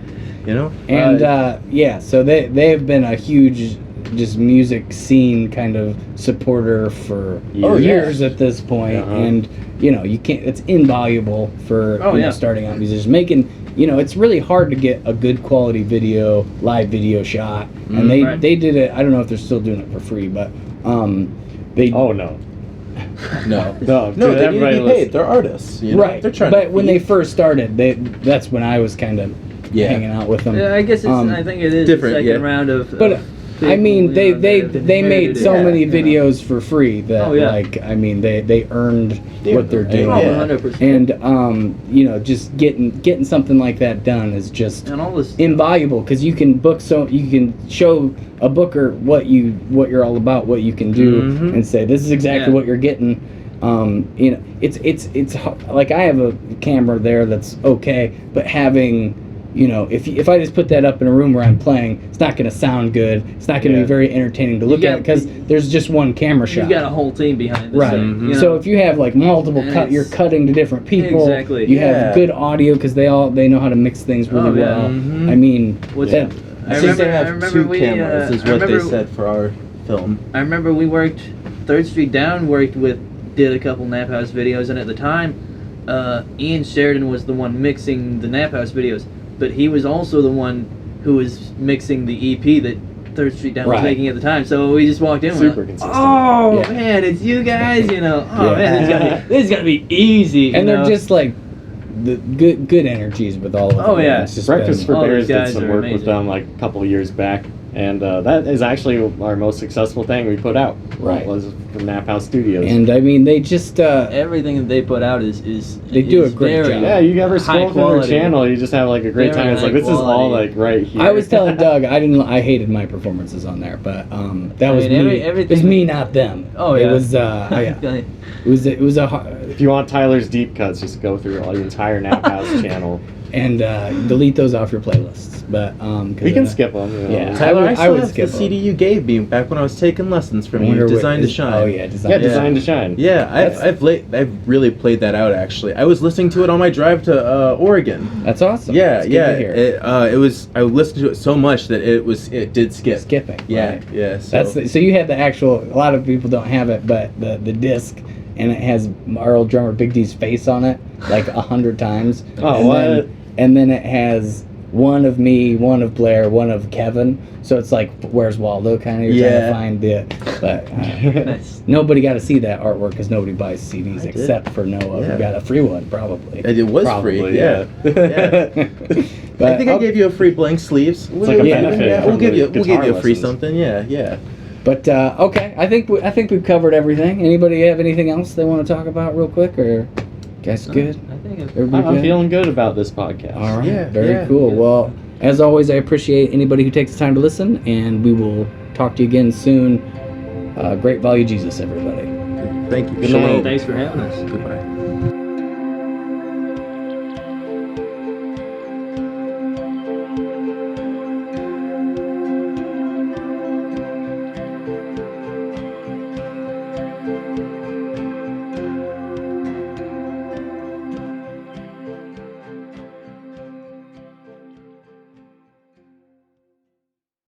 You know. And so they have been a huge just music scene kind of supporter for Years. years at this point. Uh-huh. And you can't. It's invaluable for Oh, yeah. starting out musicians making. It's really hard to get a good quality live video shot, and Right. they did it. I don't know if they're still doing it for free, but they Oh no, no. no, No, dude, they need to everybody be paid. They're artists. You know? right. They're trying. But to when they first started, that's when I was kind of Yeah. hanging out with them. Yeah, I guess it's. I think it is different, the second yeah. round of. But of I people, mean, you they know, they that have they made inherited so it, many you know. videos for free that Oh, yeah. they earned what they're doing. Oh, Yeah. 100%. And just getting something like that done is just And all this. invaluable because you can show a booker what you're all about, what you can do, Mhm. and say this is exactly Yeah. what you're getting. It's like I have a camera there that's okay, but having if I just put that up in a room where I'm playing, it's not going to sound good. It's not going to Yeah. be very entertaining to look got- at because there's just one camera shot. You got a whole team behind this Right. thing, you know? So if you have like multiple And you're it's- cutting to different people. Exactly. You Yeah. have good audio because they know how to mix things really Oh, yeah. well. Mhm. I mean, What's that, I I think they remember- I have remember two we, cameras, is I what they remember- said for our film. I remember we worked 3rd Street Down did a couple Nap House videos, and at the time, Ian Sheridan was the one mixing the Nap House videos, but he was also the one who was mixing the EP that 3rd Street Down was Right. making at the time. So we just walked in and we're Super like, consistent. oh Yeah. man, it's you guys, you know. Oh Yeah. man, this is gonna be easy. and you they're know? just like the good energies with all of them. Oh, yeah. It's just Breakfast been- for all Bears these did guys some are work with amazing. them like a couple of years back, and that is actually our most successful thing we put out. Right. Was from Nap House Studios. And I mean, they just everything that they put out is They do is a great very job. yeah, you ever high scroll through their quality. channel, you just have like a great Very time. It's like high this is all quality. like right here. I was telling Doug I hated my performances on there, but that was mean, me. It was everything- me, not them. Oh, It yeah. was yeah. It was a If you want Tyler's deep cuts, just go through all the entire Nap House channel. and delete those off your playlists. But 'cause We can of- skip them. You know. Yeah. Tyler, I I still would have skip the CD you gave me back when I was taking lessons from I you. wonder what Designed to is- Shine. Oh yeah, Design Yeah, to Designed to Shine. Shine. Yeah, I've really played that out actually. I was listening to it on my drive to Oregon. That's awesome. Yeah, It's good to hear. It was. I listened to it so much that it did skip. Skipping. Yeah, right. yeah. So. So you have the actual. A lot of people don't have it, but the disc, and it has our old drummer Big D's face on it like 100 times. Oh, and what? And then it has one of me, one of Blair, one of Kevin. So it's like Where's Waldo kind of. You're Yeah. trying to find the. But Nice. nobody got to see that artwork because nobody buys CDs I did. except for Noah, Yeah. who got a free one probably. It was Probably, free. Yeah. But I think I gave you a free blank sleeves. It's like a benefit Yeah, from we'll give the you guitar a free lessons. something. Yeah. But okay, I think we've covered everything. Anybody have anything else they want to talk about real quick, or guys good? I think Everybody I'm good? feeling good about this podcast. All right, Yeah, very yeah, cool. yeah. Well, as always, I appreciate anybody who takes the time to listen, and we will talk to you again soon. Great value, Jesus, everybody. Thank you. Good Shalom. night. Thanks for having us. Goodbye.